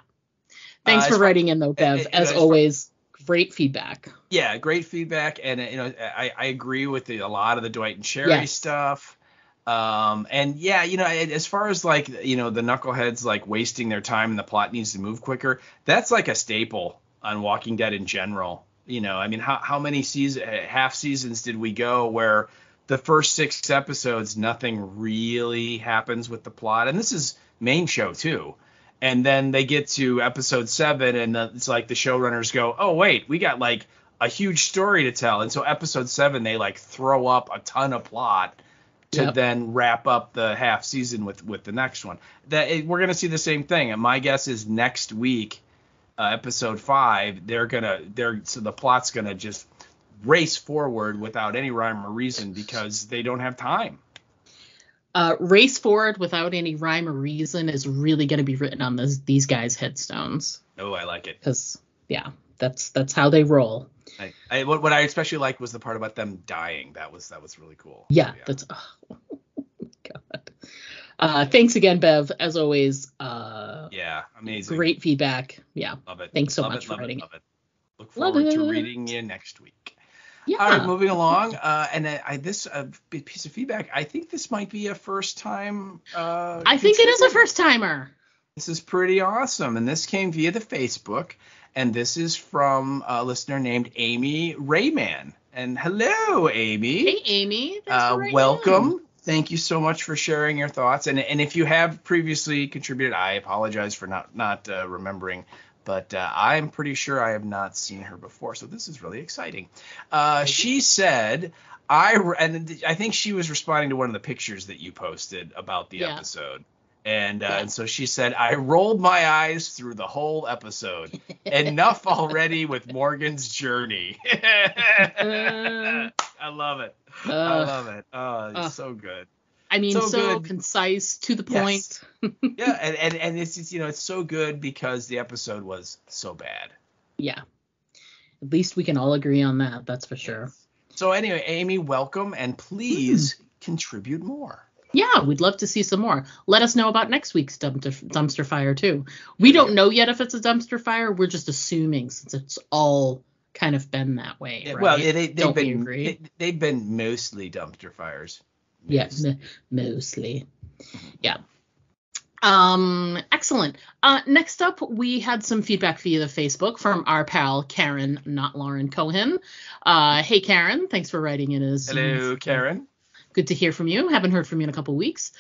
Thanks for writing in, though, Bev. As always, great feedback. Yeah, great feedback. And, you know, I agree with a lot of the Dwight and Sherry stuff. And yeah, you know, as far as like, you know, the knuckleheads like wasting their time and the plot needs to move quicker, that's like a staple on Walking Dead in general. You know, I mean, how many half seasons did we go where the first 6 episodes nothing really happens with the plot? And this is main show too. And then they get to episode 7 and it's like the showrunners go, oh wait, we got like a huge story to tell. And so episode 7 they like throw up a ton of plot to then wrap up the half season with the next one. We're going to see the same thing. And my guess is next week, episode 5, so the plot's going to just race forward without any rhyme or reason because they don't have time. Race forward without any rhyme or reason is really going to be written on these guys' headstones. Oh, I like it. Because, that's how they roll. What I especially liked was the part about them dying. That was really cool. Yeah. That's oh my God. Thanks again, Bev. As always. Amazing. Great feedback. Yeah. Love it. Thanks so much for writing it. Love it. Look forward to reading you next week. Yeah. All right, moving along. This piece of feedback, I think this might be a first time. I think it is a first timer. This is pretty awesome. And this came via the Facebook. And this is from a listener named Amy Rayman. And hello, Amy. Hey, Amy. Thanks for writing welcome. in. Thank you so much for sharing your thoughts. And if you have previously contributed, I apologize for not remembering. But I'm pretty sure I have not seen her before. So this is really exciting. She said, I think she was responding to one of the pictures that you posted about the episode. And so she said, I rolled my eyes through the whole episode. Enough already with Morgan's journey. I love it. I love it. Oh, it's so good. I mean, so concise, to the point. Yeah, and it's you know, it's so good because the episode was so bad. Yeah. At least we can all agree on that. That's for sure. So anyway, Amy, welcome, and please contribute more. Yeah, we'd love to see some more. Let us know about next week's dumpster fire, too. We don't know yet if it's a dumpster fire. We're just assuming since it's all kind of been that way. Right? Well, they've been mostly dumpster fires. Yes, mostly. Yeah. Excellent. Next up, we had some feedback via the Facebook from our pal, Karen, not Lauren Cohen. Hey, Karen. Thanks for writing in. Hello, Karen. Good to hear from you. Haven't heard from you in a couple weeks.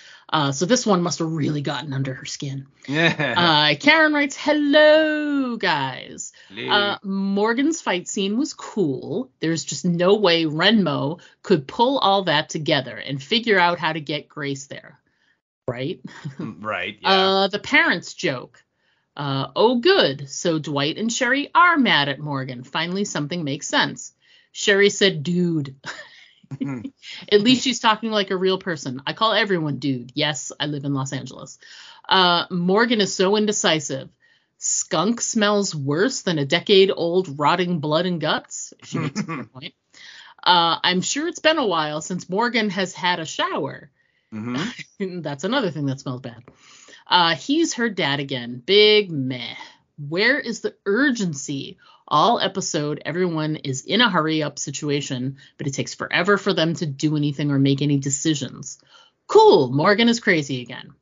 So this one must have really gotten under her skin. Karen writes, hello, guys. Hello. Morgan's fight scene was cool. There's just no way Renmo could pull all that together and figure out how to get Grace there. Right? Right, yeah. The parents joke. Oh, good. So Dwight and Sherry are mad at Morgan. Finally, something makes sense. Sherry said, dude. At least she's talking like a real person. I call everyone dude. Yes, I live in Los Angeles. Morgan is so indecisive. Skunk smells worse than a decade-old rotting blood and guts. She makes a fair point. I'm sure it's been a while since Morgan has had a shower. That's another thing that smells bad. He's her dad again. Big meh. Where is the urgency? All episode, everyone is in a hurry-up situation, but it takes forever for them to do anything or make any decisions. Cool, Morgan is crazy again.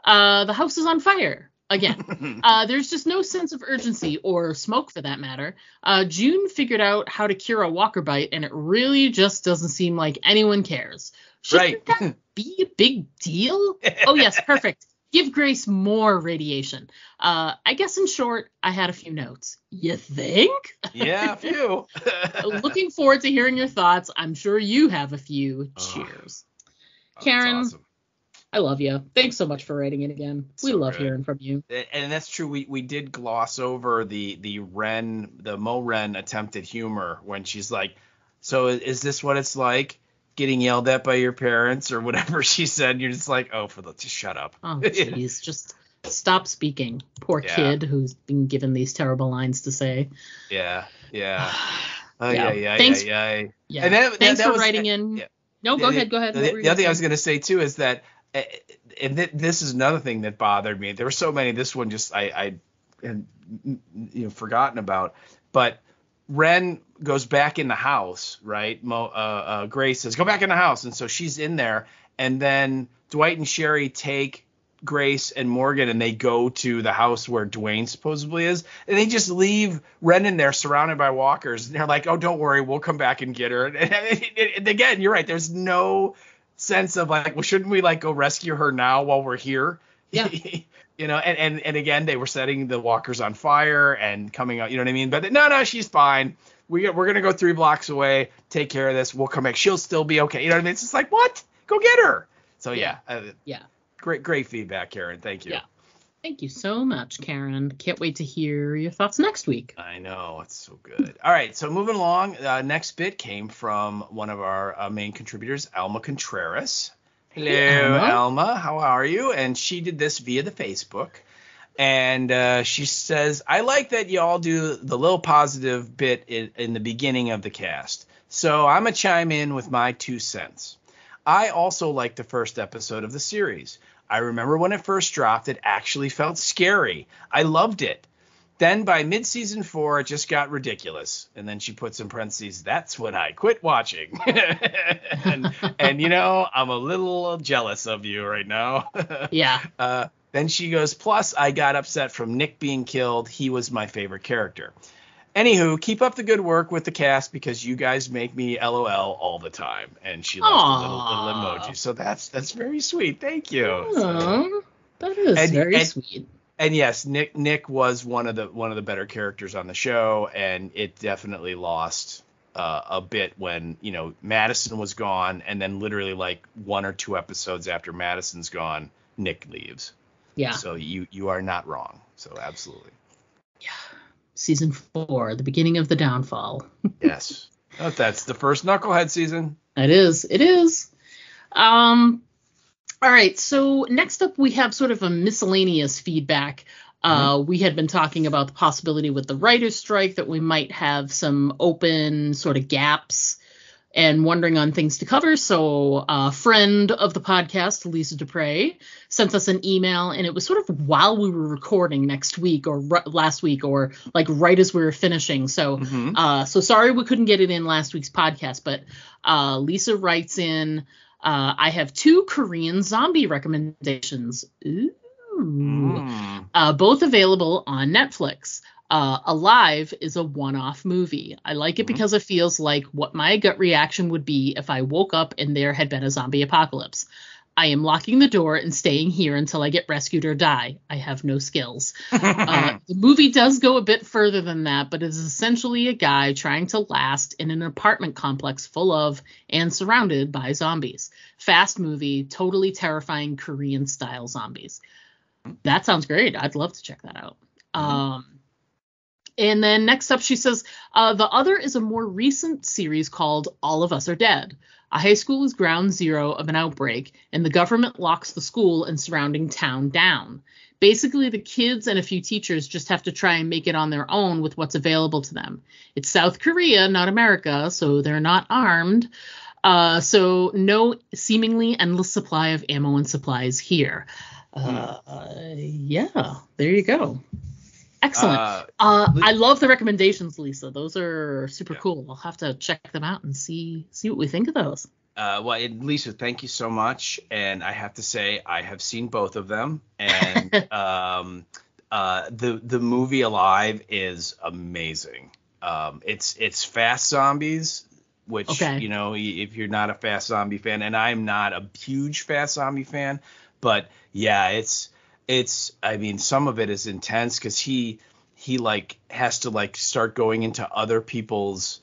The house is on fire again. There's just no sense of urgency, or smoke for that matter. June figured out how to cure a walker bite, and it really just doesn't seem like anyone cares. Shouldn't that be a big deal? Oh, yes, perfect. Give Grace more radiation. I guess in short, I had a few notes. You think? Yeah, a few. Looking forward to hearing your thoughts. I'm sure you have a few. Cheers. Karen, awesome. I love you. Thanks so much for writing it again. We love hearing from you. And that's true. We did gloss over the Mo Ren attempted humor when she's like, so is this what it's like? Getting yelled at by your parents or whatever she said. You're just like, just shut up. Oh, jeez. Just stop speaking. Poor kid who's been given these terrible lines to say. Yeah. Thanks. And Thanks for was, writing in. Yeah. No, go ahead. The other thing I was going to say too is that, and this is another thing that bothered me. There were so many. This one just I had forgotten about, but Ren goes back in the house, right? Grace says, go back in the house. And so she's in there. And then Dwight and Sherry take Grace and Morgan and they go to the house where Dwayne supposedly is. And they just leave Ren in there surrounded by walkers. And they're like, oh, don't worry. We'll come back and get her. And again, you're right. There's no sense of like, well, shouldn't we like go rescue her now while we're here? Yeah. And again, they were setting the walkers on fire and coming out, you know what I mean? But no, she's fine. We're going to go 3 blocks away, take care of this. We'll come back. She'll still be okay. You know what I mean? It's just like, what? Go get her. So yeah. Great feedback, Karen. Thank you. Yeah. Thank you so much, Karen. Can't wait to hear your thoughts next week. I know. It's so good. All right. So moving along, next bit came from one of our main contributors, Alma Contreras. Hello, Alma. How are you? And she did this via the Facebook. And she says, I like that you all do the little positive bit in the beginning of the cast. So I'm going to chime in with my 2 cents. I also liked the first episode of the series. I remember when it first dropped, it actually felt scary. I loved it. Then by mid-season 4, it just got ridiculous. And then she puts in parentheses, that's when I quit watching. and I'm a little jealous of you right now. Yeah. Then she goes, plus I got upset from Nick being killed. He was my favorite character. Anywho, keep up the good work with the cast because you guys make me LOL all the time. And she left a little emoji. So that's very sweet. Thank you. Aww, that is very sweet. And yes, Nick was one of the better characters on the show, and it definitely lost a bit when Madison was gone, and then literally like 1 or 2 episodes after Madison's gone, Nick leaves. Yeah. So you are not wrong. So absolutely. Yeah. Season 4, the beginning of the downfall. Yes. That's the first Knucklehead season. It is. All right, so next up we have sort of a miscellaneous feedback. We had been talking about the possibility with the writer's strike that we might have some open sort of gaps and wondering on things to cover. So a friend of the podcast, Lisa Dupre, sent us an email, and it was sort of while we were recording last week or like right as we were finishing. So so sorry we couldn't get it in last week's podcast, but Lisa writes in, I have 2 Korean zombie recommendations. Ooh. Both available on Netflix. Alive is a one-off movie. I like it because it feels like what my gut reaction would be if I woke up and there had been a zombie apocalypse. I am locking the door and staying here until I get rescued or die. I have no skills. The movie does go a bit further than that, but it is essentially a guy trying to last in an apartment complex full of and surrounded by zombies. Fast movie, totally terrifying Korean-style zombies. That sounds great. I'd love to check that out. And then next up, she says, the other is a more recent series called All of Us Are Dead. A high school is ground zero of an outbreak, and the government locks the school and surrounding town down. Basically, the kids and a few teachers just have to try and make it on their own with what's available to them. It's South Korea, not America, so they're not armed. So no seemingly endless supply of ammo and supplies here. Yeah, there you go. Excellent. I love the recommendations, Lisa. Those are super cool. I'll have to check them out and see what we think of those. Lisa, thank you so much. And I have to say, I have seen both of them. And the movie Alive is amazing. It's fast zombies, which, if you're not a fast zombie fan, and I'm not a huge fast zombie fan, but yeah, it's I mean, some of it is intense because he like has to like start going into other people's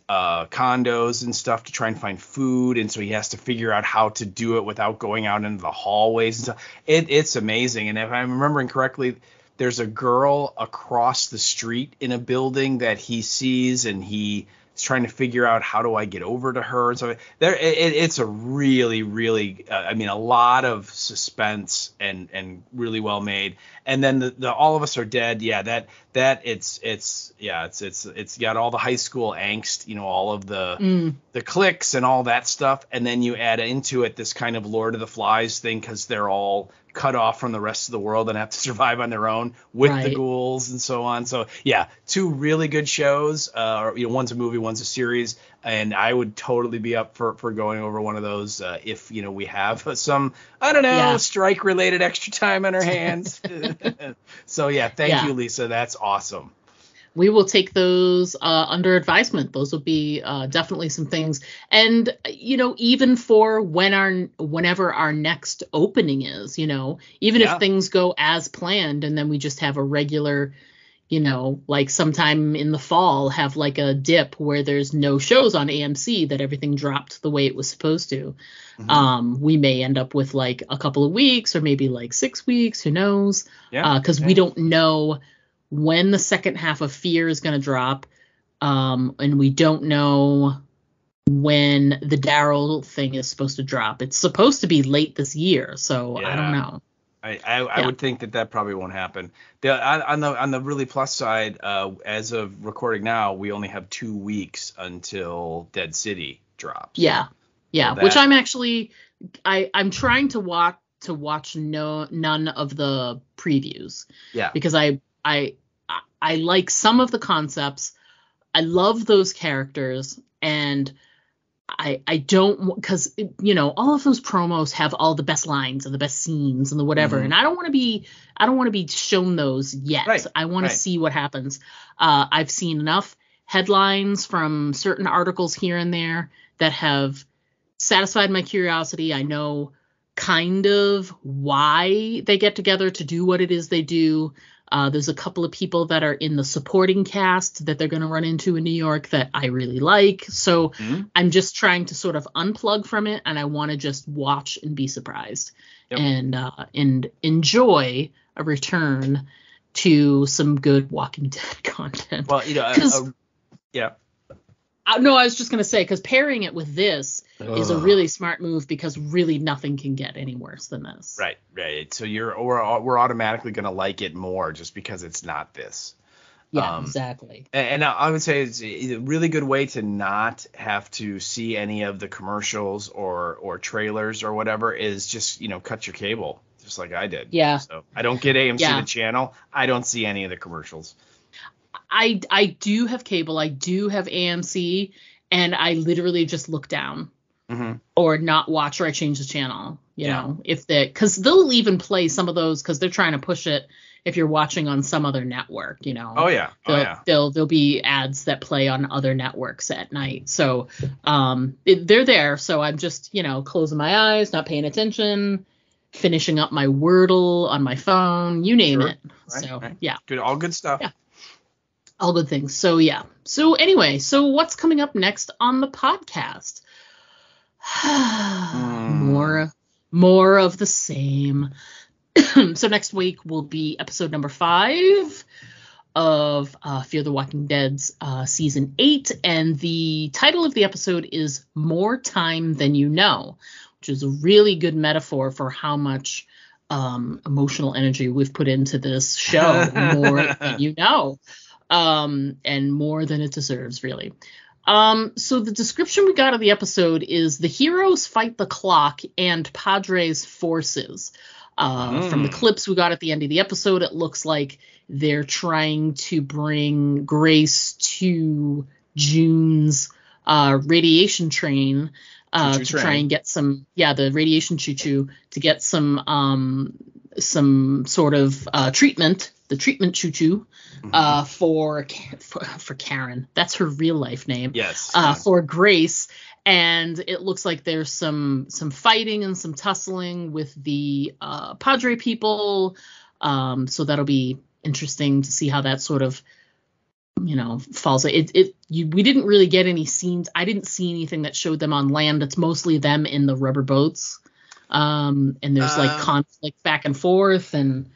condos and stuff to try and find food, and so he has to figure out how to do it without going out into the hallways and stuff. It's amazing. And if I'm remembering correctly, there's a girl across the street in a building that he sees, and he's trying to figure out, how do I get over to her? And so it's a really, really, a lot of suspense and really well made. And then the All of Us Are Dead. Yeah, that it's got all the high school angst, all of the cliques and all that stuff. And then you add into it this kind of Lord of the Flies thing, because they're all cut off from the rest of the world and have to survive on their own with the ghouls and so on. So yeah, two really good shows. One's a movie, one's a series, and I would totally be up for going over one of those if we have some, I don't know, strike related extra time on our hands. So yeah, thank you, Lisa. That's awesome. We will take those under advisement. Those will be definitely some things. And, even for whenever our next opening is, even if things go as planned and then we just have a regular, like sometime in the fall, have like a dip where there's no shows on AMC, that everything dropped the way it was supposed to. Mm-hmm. We may end up with like a couple of weeks or maybe like 6 weeks. Who knows? Because we don't know when the second half of Fear is going to drop, and we don't know when the Daryl thing is supposed to drop. It's supposed to be late this year, so I don't know. I would think that probably won't happen. On the really plus side, as of recording now, we only have 2 weeks until Dead City drops. Yeah, so which I'm actually I'm trying to watch none of the previews. Yeah, because I like some of the concepts. I love those characters, and I don't, because all of those promos have all the best lines and the best scenes and the whatever, and I don't want to be shown those yet. Right. I want to see what happens. I've seen enough headlines from certain articles here and there that have satisfied my curiosity. I know kind of why they get together to do what it is they do. There's a couple of people that are in the supporting cast that they're going to run into in New York that I really like. So I'm just trying to sort of unplug from it, and I want to just watch and be surprised and enjoy a return to some good Walking Dead content. Well, no, I was just going to say, because pairing it with this is a really smart move, because really nothing can get any worse than this. Right. So we're automatically going to like it more just because it's not this. Yeah, exactly. And I would say it's a really good way to not have to see any of the commercials or trailers or whatever is just, cut your cable, just like I did. Yeah. So I don't get AMC the channel. I don't see any of the commercials. I do have cable. I do have AMC, and I literally just look down or not watch, or I change the channel, because they'll even play some of those, because they're trying to push it if you're watching on some other network, Oh, yeah. There'll be ads that play on other networks at night. So they're there. So I'm just, closing my eyes, not paying attention, finishing up my Wordle on my phone, you name it. Right, so, right. yeah. Good. All good stuff. Yeah. All good things. So, yeah. So, anyway, what's coming up next on the podcast? More of the same. So, next week will be episode number 5. of Fear the Walking Dead's season 8, and the title of the episode is More Time Than You Know, which is a really good metaphor for how much emotional energy we've put into this show. More than you know, and more than it deserves, really. So the description we got of the episode is the heroes fight the clock and Padre's forces. From the clips we got at the end of the episode, it looks like they're trying to bring Grace to June's radiation train to try and get some, the radiation choo-choo, to get some sort of treatment, the treatment choo-choo, for Karen. That's her real life name. Yes. For Grace. And it looks like there's some fighting and some tussling with the Padre people. So that'll be interesting to see how that sort of, falls. We didn't really get any scenes. I didn't see anything that showed them on land. It's mostly them in the rubber boats. And there's like conflict back and forth. And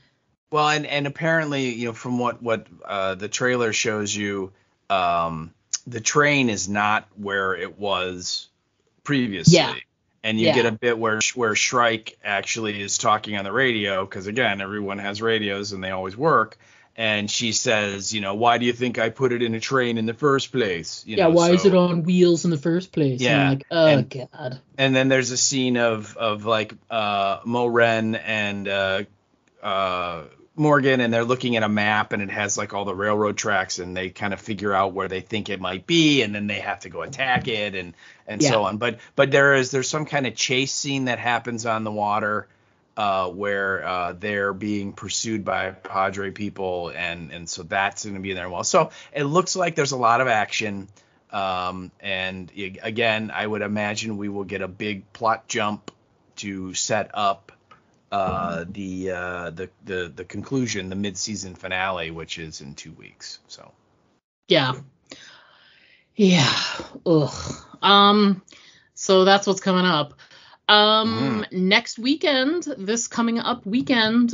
well, and apparently, from what the trailer shows you, the train is not where it was previously. Yeah. And you get a bit where Shrike actually is talking on the radio, because, again, everyone has radios and they always work. And she says, why do you think I put it in a train in the first place? Why is it on wheels in the first place? Yeah. And I'm like, God. And then there's a scene of like Mo Ren and Morgan, and they're looking at a map, and it has like all the railroad tracks, and they kind of figure out where they think it might be, and then they have to go attack it and so on. But there's some kind of chase scene that happens on the water where they're being pursued by Padre people, and so that's going to be in there. Well, so it looks like there's a lot of action, and again, I would imagine we will get a big plot jump to set up the conclusion, the mid-season finale, which is in 2 weeks. So yeah. Ugh. So that's what's coming up. Next weekend, this coming up weekend,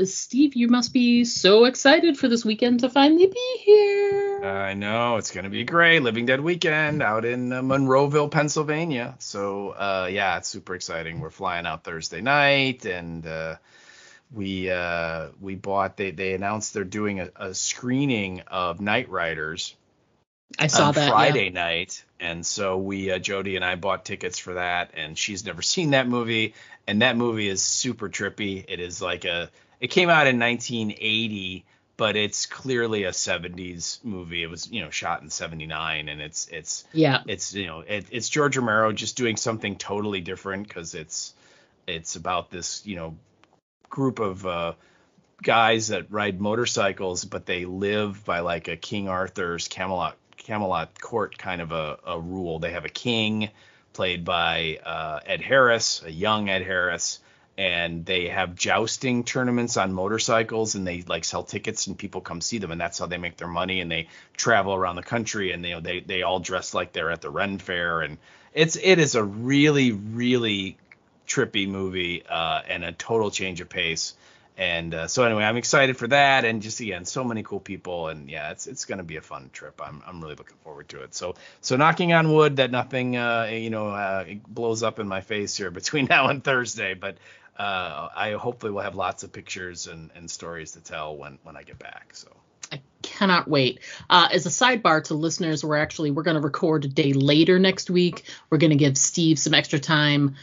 Steve, you must be so excited for this weekend to finally be here. I know, it's going to be great. Living Dead weekend out in Monroeville, Pennsylvania. So, it's super exciting. We're flying out Thursday night, and we bought, they announced they're doing a screening of Knight Riders. I saw that Friday night, and so Jody and I bought tickets for that, and she's never seen that movie, and that movie is super trippy. It is like it came out in 1980, but it's clearly a 70s movie. It was shot in 79, and it's George Romero just doing something totally different, because it's about this group of guys that ride motorcycles, but they live by like a King Arthur's Camelot court kind of a rule. They have a king played by Ed Harris, a young Ed Harris, and they have jousting tournaments on motorcycles, and they like sell tickets and people come see them, and that's how they make their money. And they travel around the country, and they all dress like they're at the Ren Fair, and it is a really, really trippy movie, and a total change of pace. And so anyway, I'm excited for that, and just again, so many cool people, and it's going to be a fun trip. I'm really looking forward to it. So knocking on wood that nothing blows up in my face here between now and Thursday, but I hopefully will have lots of pictures and stories to tell when I get back. So I cannot wait. As a sidebar to listeners, we're going to record a day later next week. We're going to give Steve some extra time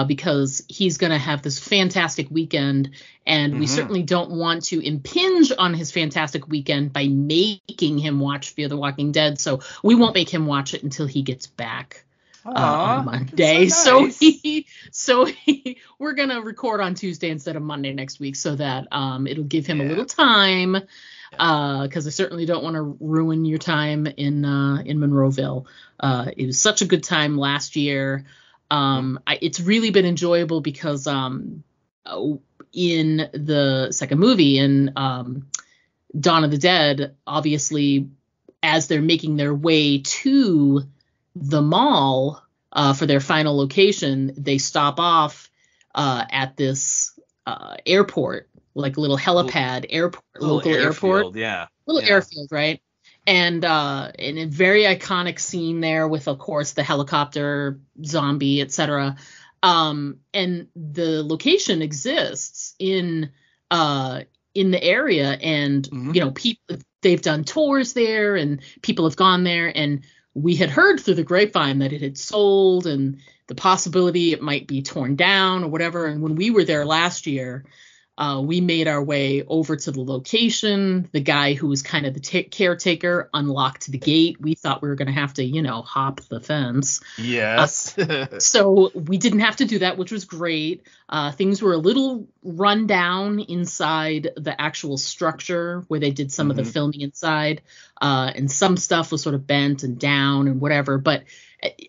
because he's going to have this fantastic weekend, and we certainly don't want to impinge on his fantastic weekend by making him watch Fear the Walking Dead. So we won't make him watch it until he gets back on Monday. So nice. So we're going to record on Tuesday instead of Monday next week, so that it'll give him a little time. Because I certainly don't want to ruin your time in Monroeville. It was such a good time last year. It's really been enjoyable because in the second movie, in Dawn of the Dead, obviously, as they're making their way to the mall for their final location, they stop off at this airport. Like a little helipad airport, local airport. Yeah. little airfield, right? And in a very iconic scene there with, of course, the helicopter, zombie, etc. And the location exists in the area, and people, they've done tours there, and people have gone there, and we had heard through the grapevine that it had sold, and the possibility it might be torn down or whatever. And when we were there last year, we made our way over to the location. The guy who was kind of the caretaker unlocked the gate. We thought we were going to have to, hop the fence. Yes. So we didn't have to do that, which was great. Things were a little run down inside the actual structure where they did some of the filming inside. And some stuff was sort of bent and down and whatever. But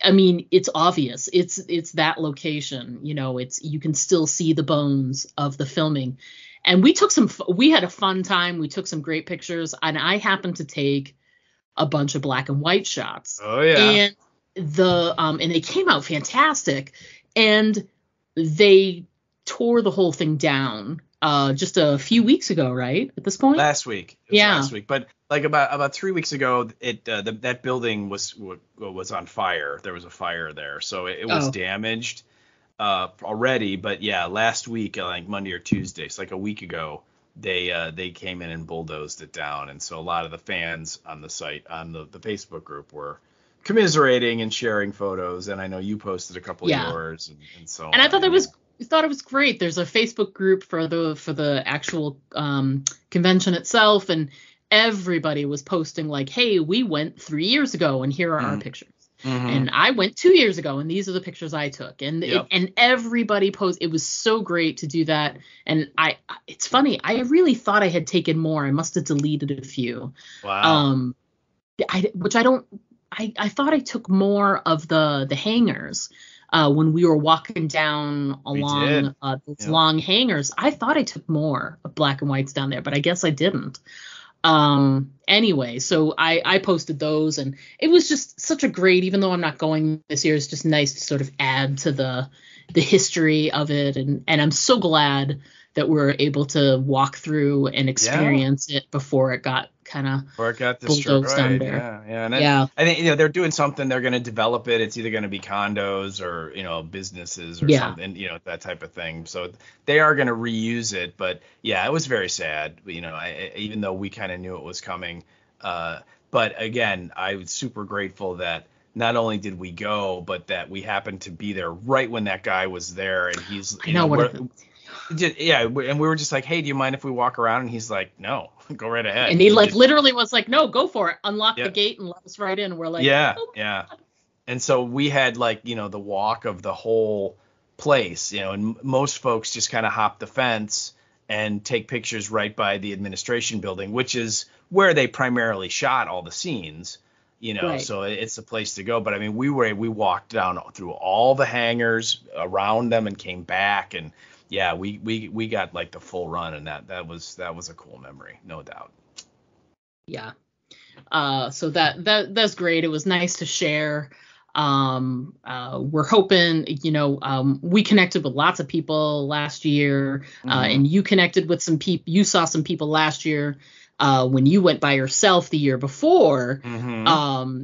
I mean, it's obvious. It's that location. You can still see the bones of the filming. And we had a fun time. We took some great pictures, and I happened to take a bunch of black and white shots. Oh yeah. And they came out fantastic. And they tore the whole thing down just a few weeks ago, right? At this point? Last week. Last week. But like about 3 weeks ago, that building was on fire. There was a fire there, so it was damaged already. But yeah, last week, like Monday or Tuesday, so like a week ago, they came in and bulldozed it down. And so a lot of the fans on the site, on the Facebook group, were commiserating and sharing photos. And I know you posted a couple of yours and so on. And I thought it was great. There's a Facebook group for the actual convention itself, and everybody was posting like, hey, we went 3 years ago and here are our pictures. And I went 2 years ago and these are the pictures I took. And and everybody posted. It was so great to do that. And it's funny, I really thought I had taken more. I must have deleted a few. Wow. I thought I took more of the hangars. When we were walking down along those long hangars, I thought I took more of black and whites down there, but I guess I didn't. Anyway, so I posted those, and it was just such a great, even though I'm not going this year, it's just nice to sort of add to the history of it. And I'm so glad that we're able to walk through and experience it before it got kind of bulldozed under. And I think they're doing something. They're going to develop it. It's either going to be condos or businesses or something, that type of thing. So they are going to reuse it. But yeah, it was very sad. Even though we kind of knew it was coming. But again, I was super grateful that not only did we go, but that we happened to be there right when that guy was there, and he's and we were just like, hey, do you mind if we walk around? And he's like, no, go right ahead. And he literally was like, no, go for it. Unlock the gate and let us right in. We're like, yeah. And so we had the walk of the whole place, and most folks just kind of hop the fence and take pictures right by the administration building, which is where they primarily shot all the scenes, so it's a place to go. But I mean, we walked down through all the hangars around them and came back, and yeah, we got like the full run, and that was a cool memory, no doubt. Yeah. So that's great. It was nice to share. We're hoping, we connected with lots of people last year, and you connected with some people. You saw some people last year when you went by yourself the year before.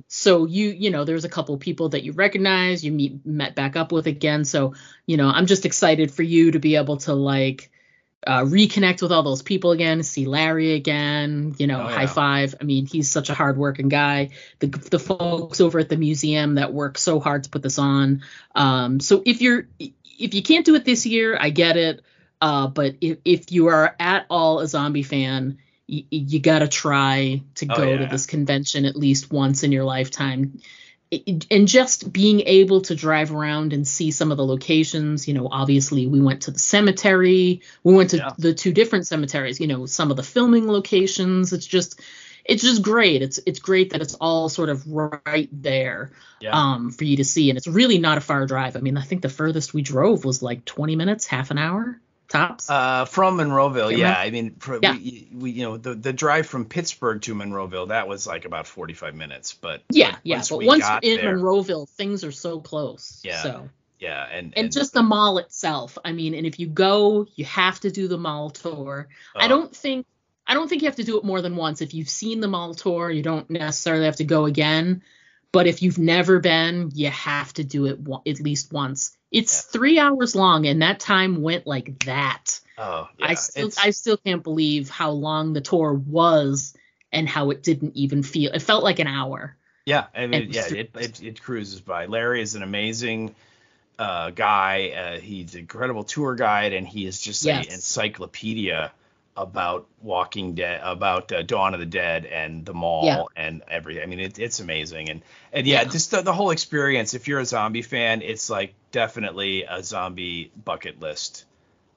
So there's a couple of people that you recognize, met back up with again. So, I'm just excited for you to be able to reconnect with all those people again, see Larry again, high five. I mean, he's such a hardworking guy. The folks over at the museum that work so hard to put this on. So if you can't do it this year, I get it. But if you are at all a zombie fan, you got to try to go to this convention at least once in your lifetime. And just being able to drive around and see some of the locations, obviously we went to the cemetery, we went to the two different cemeteries, some of the filming locations. It's just great. It's great that it's all sort of right there for you to see. And it's really not a far drive. I mean, I think the furthest we drove was like 20 minutes, half an hour tops. From Monroeville. Yeah. I mean, we the drive from Pittsburgh to Monroeville, that was like about 45 minutes. But But once you're in Monroeville, things are so close. Yeah. So. Yeah. And just the mall itself. I mean, and if you go, you have to do the mall tour. I don't think I don't think you have to do it more than once. If you've seen the mall tour, you don't necessarily have to go again. But if you've never been, you have to do it at least once. It's 3 hours long, and that time went like that. Oh, yeah. I still can't believe how long the tour was and how it didn't even feel. It felt like an hour. Yeah, I mean, it cruises by. Larry is an amazing guy. He's an incredible tour guide, and he is just an encyclopedia about Walking Dead, about Dawn of the Dead and the mall and everything. I mean, it's amazing. And just the whole experience. If you're a zombie fan, it's like definitely a zombie bucket list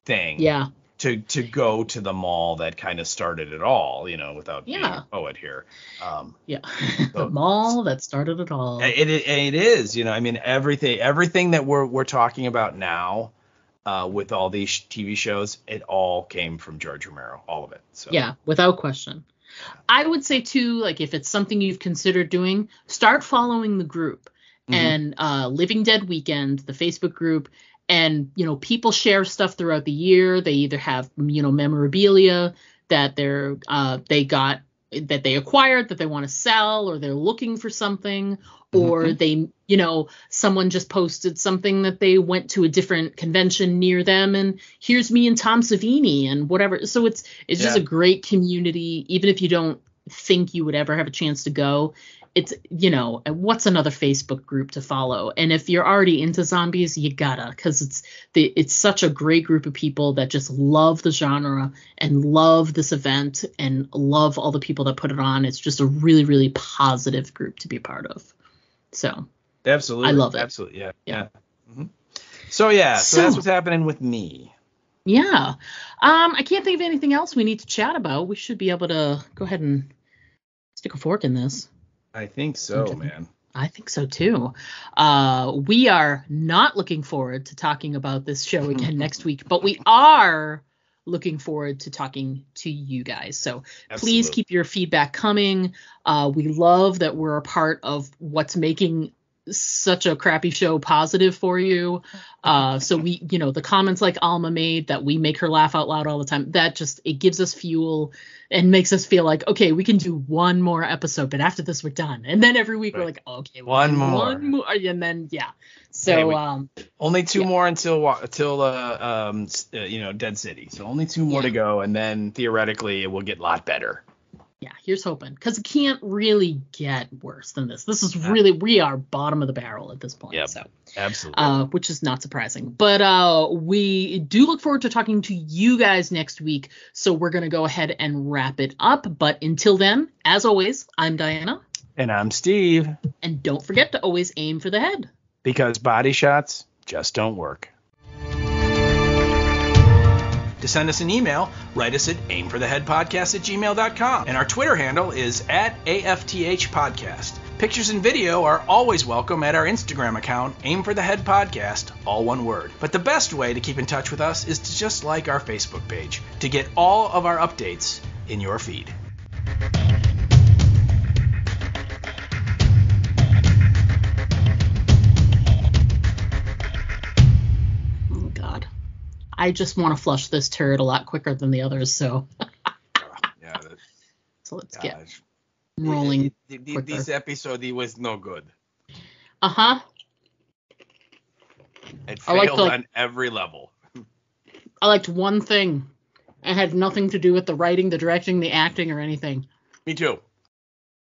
thing. Yeah. To go to the mall that kind of started it all, without being a poet here. The mall that started it all. It is, I mean, everything that we're talking about now, with all these TV shows, it all came from George Romero, all of it. So. Yeah, without question. I would say too, like if it's something you've considered doing, start following the group and Living Dead Weekend, the Facebook group. And, people share stuff throughout the year. They either have, memorabilia that they acquired that they want to sell, or they're looking for something, or they, someone just posted something that they went to a different convention near them, and here's me and Tom Savini and whatever. So it's just a great community, even if you don't think you would ever have a chance to go. It's, what's another Facebook group to follow? And if you're already into zombies, you gotta, because it's such a great group of people that just love the genre and love this event and love all the people that put it on. It's just a really, really positive group to be a part of. So absolutely, I love it. Absolutely, yeah. Mm-hmm. So that's what's happening with me. Yeah, I can't think of anything else we need to chat about. We should be able to go ahead and stick a fork in this. I think so, man. I think so too. We are not looking forward to talking about this show again next week, but we are looking forward to talking to you guys. So please keep your feedback coming. We love that we're a part of what's making such a crappy show positive for you. So we, the comments like Alma made that we make her laugh out loud all the time, that just, it gives us fuel and makes us feel like, okay, we can do one more episode, but after this we're done. And then every week we're like, okay, one more. And then, So, only two more until Dead City. So only two more to go. And then theoretically it will get a lot better. Yeah, here's hoping, because it can't really get worse than this. This is really, we are bottom of the barrel at this point. Yep, so absolutely. Which is not surprising. But we do look forward to talking to you guys next week. So we're going to go ahead and wrap it up. But until then, as always, I'm Diana. And I'm Steve. And don't forget to always aim for the head. Because body shots just don't work. To send us an email, write us at aimfortheheadpodcast@gmail.com. And our Twitter handle is @AFTH Podcast. Pictures and video are always welcome at our Instagram account, Aim for the Head Podcast, all one word. But the best way to keep in touch with us is to just like our Facebook page to get all of our updates in your feed. Oh, God. I just want to flush this turd a lot quicker than the others, so. So let's get rolling. This episode, it was no good. Uh-huh. It failed on every level. I liked one thing. It had nothing to do with the writing, the directing, the acting, or anything. Me too.